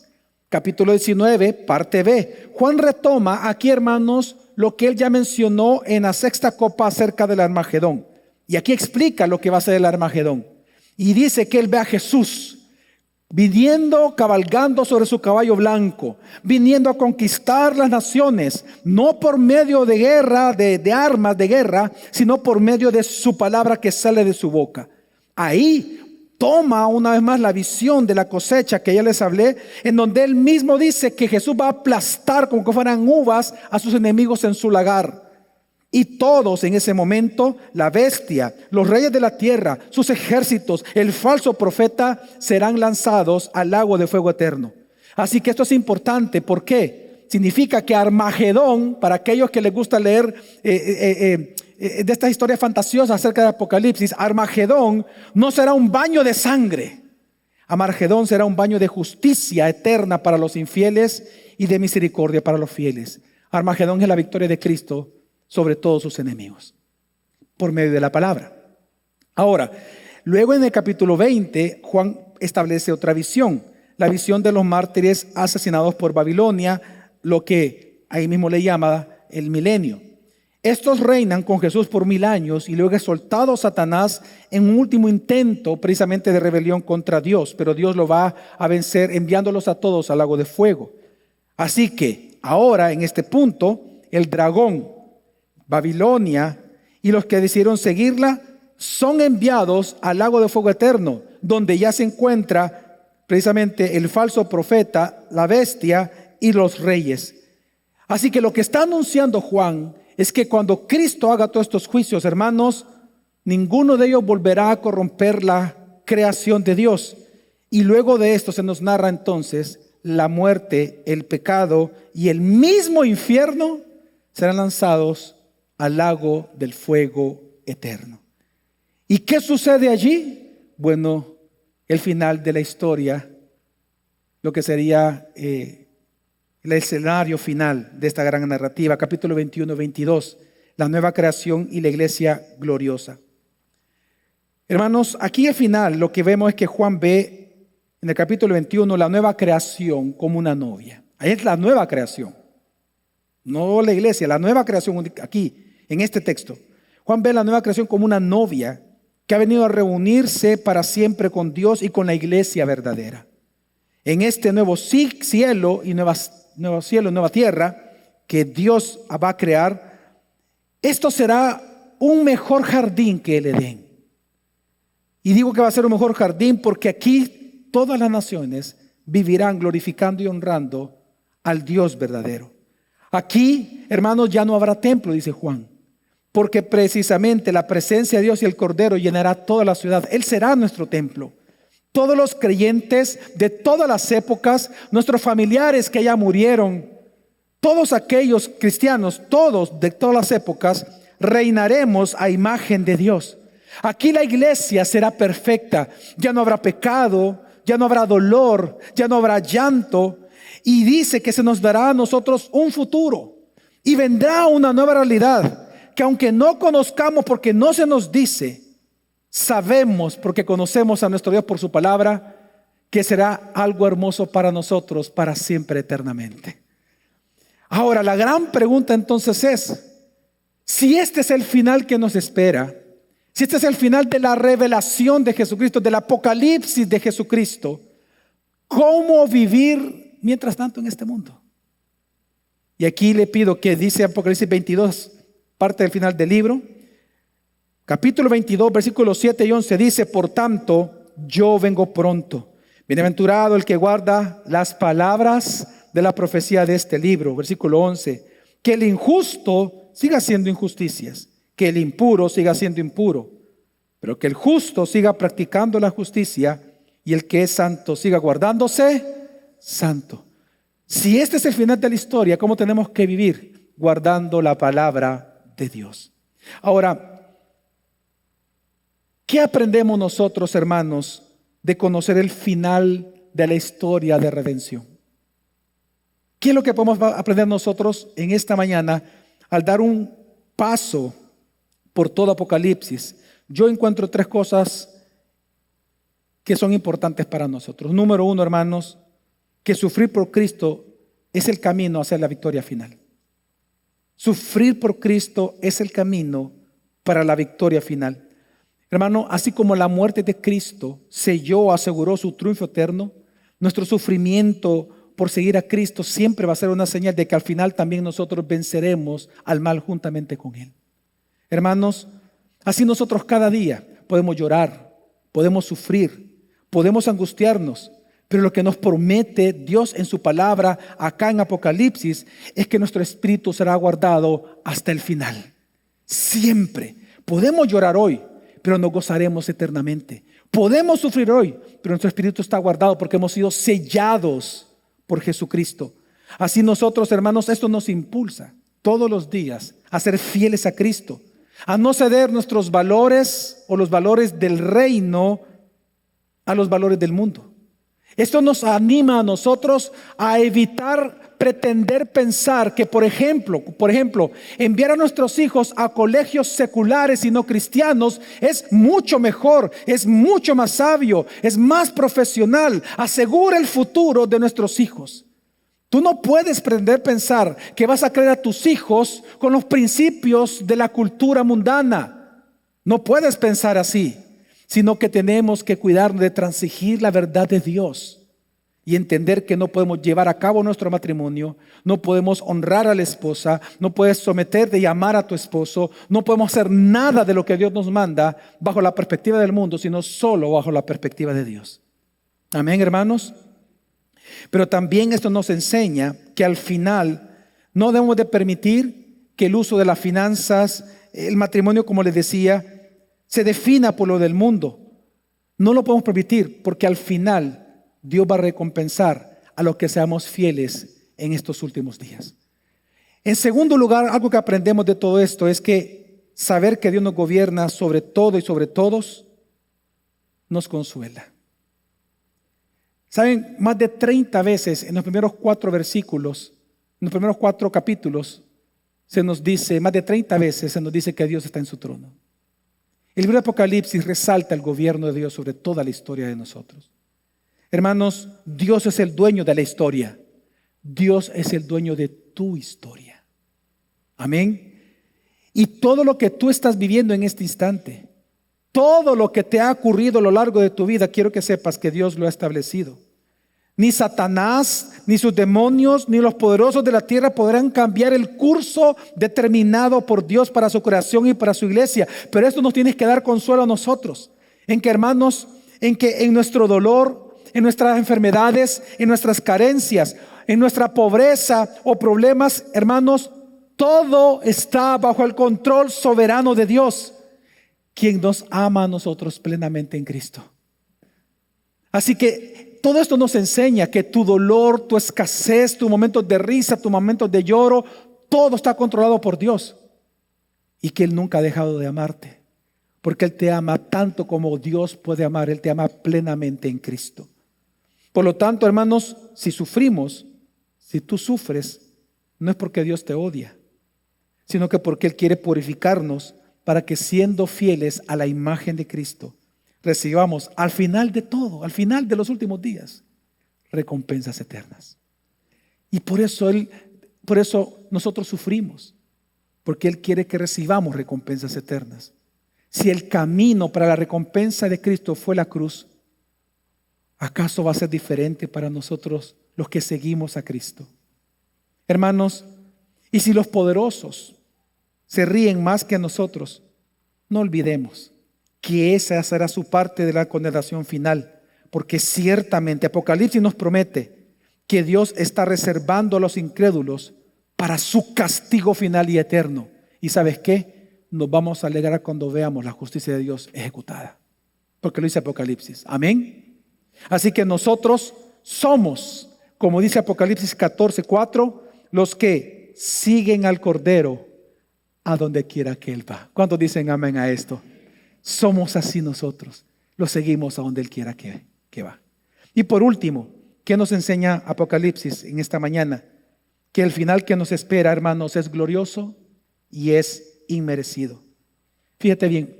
Capítulo 19, parte B. Juan retoma aquí, hermanos, lo que él ya mencionó en la sexta copa acerca del Armagedón. Y aquí explica lo que va a ser el Armagedón. Y dice que él ve a Jesús viniendo, cabalgando sobre su caballo blanco, viniendo a conquistar las naciones, no por medio de guerra, de armas de guerra, sino por medio de su palabra que sale de su boca. Ahí toma una vez más la visión de la cosecha que ya les hablé, en donde él mismo dice que Jesús va a aplastar como que fueran uvas a sus enemigos en su lagar. Y todos en ese momento, la bestia, los reyes de la tierra, sus ejércitos, el falso profeta, serán lanzados al lago de fuego eterno. Así que esto es importante. ¿Por qué? Significa que Armagedón, para aquellos que les gusta leer de estas historias fantasiosas acerca de Apocalipsis, Armagedón no será un baño de sangre. Armagedón será un baño de justicia eterna para los infieles y de misericordia para los fieles. Armagedón es la victoria de Cristo sobre todos sus enemigos, por medio de la palabra. Ahora, luego en el capítulo 20, Juan establece otra visión, la visión de los mártires asesinados por Babilonia, lo que ahí mismo le llama el milenio. Estos reinan con Jesús por 1000 años y luego es soltado Satanás en un último intento precisamente de rebelión contra Dios, pero Dios lo va a vencer enviándolos a todos al lago de fuego. Así que ahora en este punto, el dragón, Babilonia y los que decidieron seguirla son enviados al lago de fuego eterno, donde ya se encuentra precisamente el falso profeta, la bestia y los reyes. Así que lo que está anunciando Juan es que cuando Cristo haga todos estos juicios, hermanos, ninguno de ellos volverá a corromper la creación de Dios. Y luego de esto se nos narra entonces la muerte, el pecado y el mismo infierno serán lanzados al lago del fuego eterno. ¿Y qué sucede allí? Bueno, el final de la historia, lo que sería el escenario final de esta gran narrativa, capítulo 21-22, la nueva creación y la iglesia gloriosa. Hermanos, aquí al final lo que vemos es que Juan ve en el capítulo 21 la nueva creación como una novia. Ahí es la nueva creación, no la iglesia, la nueva creación aquí. En este texto, Juan ve la nueva creación como una novia que ha venido a reunirse para siempre con Dios y con la iglesia verdadera. En este nuevo cielo y nueva tierra que Dios va a crear, esto será un mejor jardín que el Edén. Y digo que va a ser un mejor jardín porque aquí todas las naciones vivirán glorificando y honrando al Dios verdadero. Aquí, hermanos, ya no habrá templo, dice Juan. porque precisamente la presencia de Dios y el Cordero llenará toda la ciudad. Él será nuestro templo. Todos los creyentes de todas las épocas, nuestros familiares que ya murieron, todos aquellos cristianos, todos de todas las épocas, reinaremos a imagen de Dios. Aquí la iglesia será perfecta. Ya no habrá pecado, ya no habrá dolor, ya no habrá llanto. Y dice que se nos dará a nosotros un futuro. Y vendrá una nueva realidad que aunque no conozcamos porque no se nos dice, sabemos porque conocemos a nuestro Dios por su palabra, que será algo hermoso para nosotros para siempre, eternamente. Ahora, la gran pregunta entonces es, si este es el final que nos espera, si este es el final de la revelación de Jesucristo, del apocalipsis de Jesucristo, ¿cómo vivir mientras tanto en este mundo? Y aquí le pido que dice Apocalipsis 22, parte del final del libro, capítulo 22, versículos 7 y 11, dice: por tanto, yo vengo pronto. Bienaventurado el que guarda las palabras de la profecía de este libro. Versículo 11, que el injusto siga haciendo injusticias, que el impuro siga siendo impuro, pero que el justo siga practicando la justicia, y el que es santo siga guardándose santo. Si este es el final de la historia, ¿cómo tenemos que vivir? Guardando la palabra de Dios. Ahora, ¿qué aprendemos nosotros, hermanos, de conocer el final de la historia de redención? ¿Qué es lo que podemos aprender nosotros en esta mañana al dar un paso por todo Apocalipsis? Yo encuentro tres cosas que son importantes para nosotros. Número uno, hermanos, que sufrir por Cristo es el camino hacia la victoria final. Sufrir por Cristo es el camino para la victoria final. Hermano, así como la muerte de Cristo selló, aseguró su triunfo eterno, nuestro sufrimiento por seguir a Cristo siempre va a ser una señal de que al final también nosotros venceremos al mal juntamente con Él. Hermanos, así nosotros cada día podemos llorar, podemos sufrir, podemos angustiarnos, pero lo que nos promete Dios en su palabra acá en Apocalipsis es que nuestro espíritu será guardado hasta el final. Siempre. Podemos llorar hoy, pero nos gozaremos eternamente. Podemos sufrir hoy, pero nuestro espíritu está guardado porque hemos sido sellados por Jesucristo. Así nosotros, hermanos, esto nos impulsa todos los días a ser fieles a Cristo, a no ceder nuestros valores o los valores del reino a los valores del mundo. Esto nos anima a nosotros a evitar pretender pensar que, por ejemplo, enviar a nuestros hijos a colegios seculares y no cristianos es mucho mejor, es mucho más sabio, es más profesional, asegura el futuro de nuestros hijos. Tú no puedes pretender pensar que vas a crear a tus hijos con los principios de la cultura mundana. No puedes pensar así, sino que tenemos que cuidarnos de transigir la verdad de Dios y entender que no podemos llevar a cabo nuestro matrimonio, no podemos honrar a la esposa, no puedes someterte y amar a tu esposo, no podemos hacer nada de lo que Dios nos manda bajo la perspectiva del mundo, sino solo bajo la perspectiva de Dios. Amén, hermanos. Pero también esto nos enseña que al final no debemos de permitir que el uso de las finanzas, el matrimonio, como les decía, se defina por lo del mundo. No lo podemos permitir porque al final Dios va a recompensar a los que seamos fieles en estos últimos días. En segundo lugar, algo que aprendemos de todo esto es que saber que Dios nos gobierna sobre todo y sobre todos nos consuela. Saben, más de 30 veces en los primeros 4 versículos, en los primeros 4 capítulos, se nos dice, más de 30 veces se nos dice que Dios está en su trono. El libro de Apocalipsis resalta el gobierno de Dios sobre toda la historia de nosotros. Hermanos, Dios es el dueño de la historia. Dios es el dueño de tu historia. Amén. Y todo lo que tú estás viviendo en este instante, todo lo que te ha ocurrido a lo largo de tu vida, quiero que sepas que Dios lo ha establecido. Ni Satanás, ni sus demonios, ni los poderosos de la tierra podrán cambiar el curso determinado por Dios para su creación y para su iglesia. Pero esto nos tiene que dar consuelo a nosotros. En que, hermanos, en que en nuestro dolor, en nuestras enfermedades, en nuestras carencias, en nuestra pobreza o problemas, hermanos, Todo está bajo el control soberano de Dios, quien nos ama a nosotros plenamente en Cristo. Así que todo esto nos enseña que tu dolor, tu escasez, tus momentos de risa, tus momentos de lloro, todo está controlado por Dios. Y que Él nunca ha dejado de amarte. Porque Él te ama tanto como Dios puede amar. Él te ama plenamente en Cristo. Por lo tanto, hermanos, si sufrimos, si tú sufres, no es porque Dios te odia, sino que porque Él quiere purificarnos para que, siendo fieles a la imagen de Cristo, recibamos al final de todo, al final de los últimos días, recompensas eternas. Y por eso nosotros sufrimos, porque Él quiere que recibamos recompensas eternas. Si el camino para la recompensa de Cristo fue la cruz, ¿acaso va a ser diferente para nosotros los que seguimos a Cristo? Hermanos, y si los poderosos se ríen más que nosotros, no olvidemos que esa será su parte de la condenación final, porque ciertamente Apocalipsis nos promete que Dios está reservando a los incrédulos para su castigo final y eterno. ¿Y sabes qué? Nos vamos a alegrar cuando veamos la justicia de Dios ejecutada, porque lo dice Apocalipsis. Amén. Así que nosotros somos, como dice Apocalipsis 14:4, los que siguen al Cordero a donde quiera que Él va. ¿Cuántos dicen amén a esto? Somos así nosotros. Lo seguimos a donde Él quiera que va. Y por último, ¿qué nos enseña Apocalipsis en esta mañana? Que el final que nos espera, hermanos, es glorioso y es inmerecido. Fíjate bien,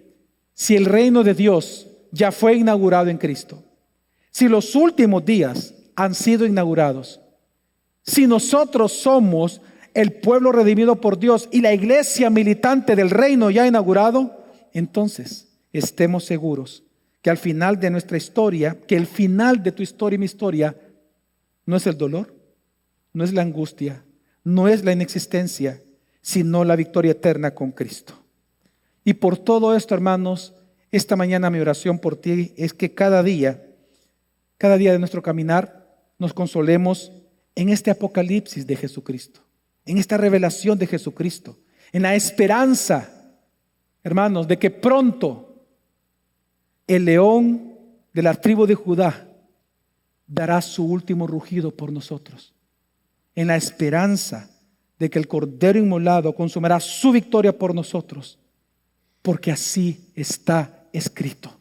si el reino de Dios ya fue inaugurado en Cristo, si los últimos días han sido inaugurados, si nosotros somos el pueblo redimido por Dios y la iglesia militante del reino ya inaugurado, entonces estemos seguros que al final de nuestra historia, que el final de tu historia y mi historia no es el dolor, no es la angustia, no es la inexistencia, sino la victoria eterna con Cristo. Y por todo esto, hermanos, esta mañana mi oración por ti es que cada día de nuestro caminar nos consolemos en este apocalipsis de Jesucristo, en esta revelación de Jesucristo, en la esperanza, hermanos, de que pronto el león de la tribu de Judá dará su último rugido por nosotros, en la esperanza de que el Cordero inmolado consumará su victoria por nosotros, porque así está escrito.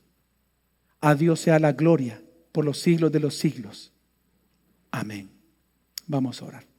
A Dios sea la gloria por los siglos de los siglos. Amén. Vamos a orar.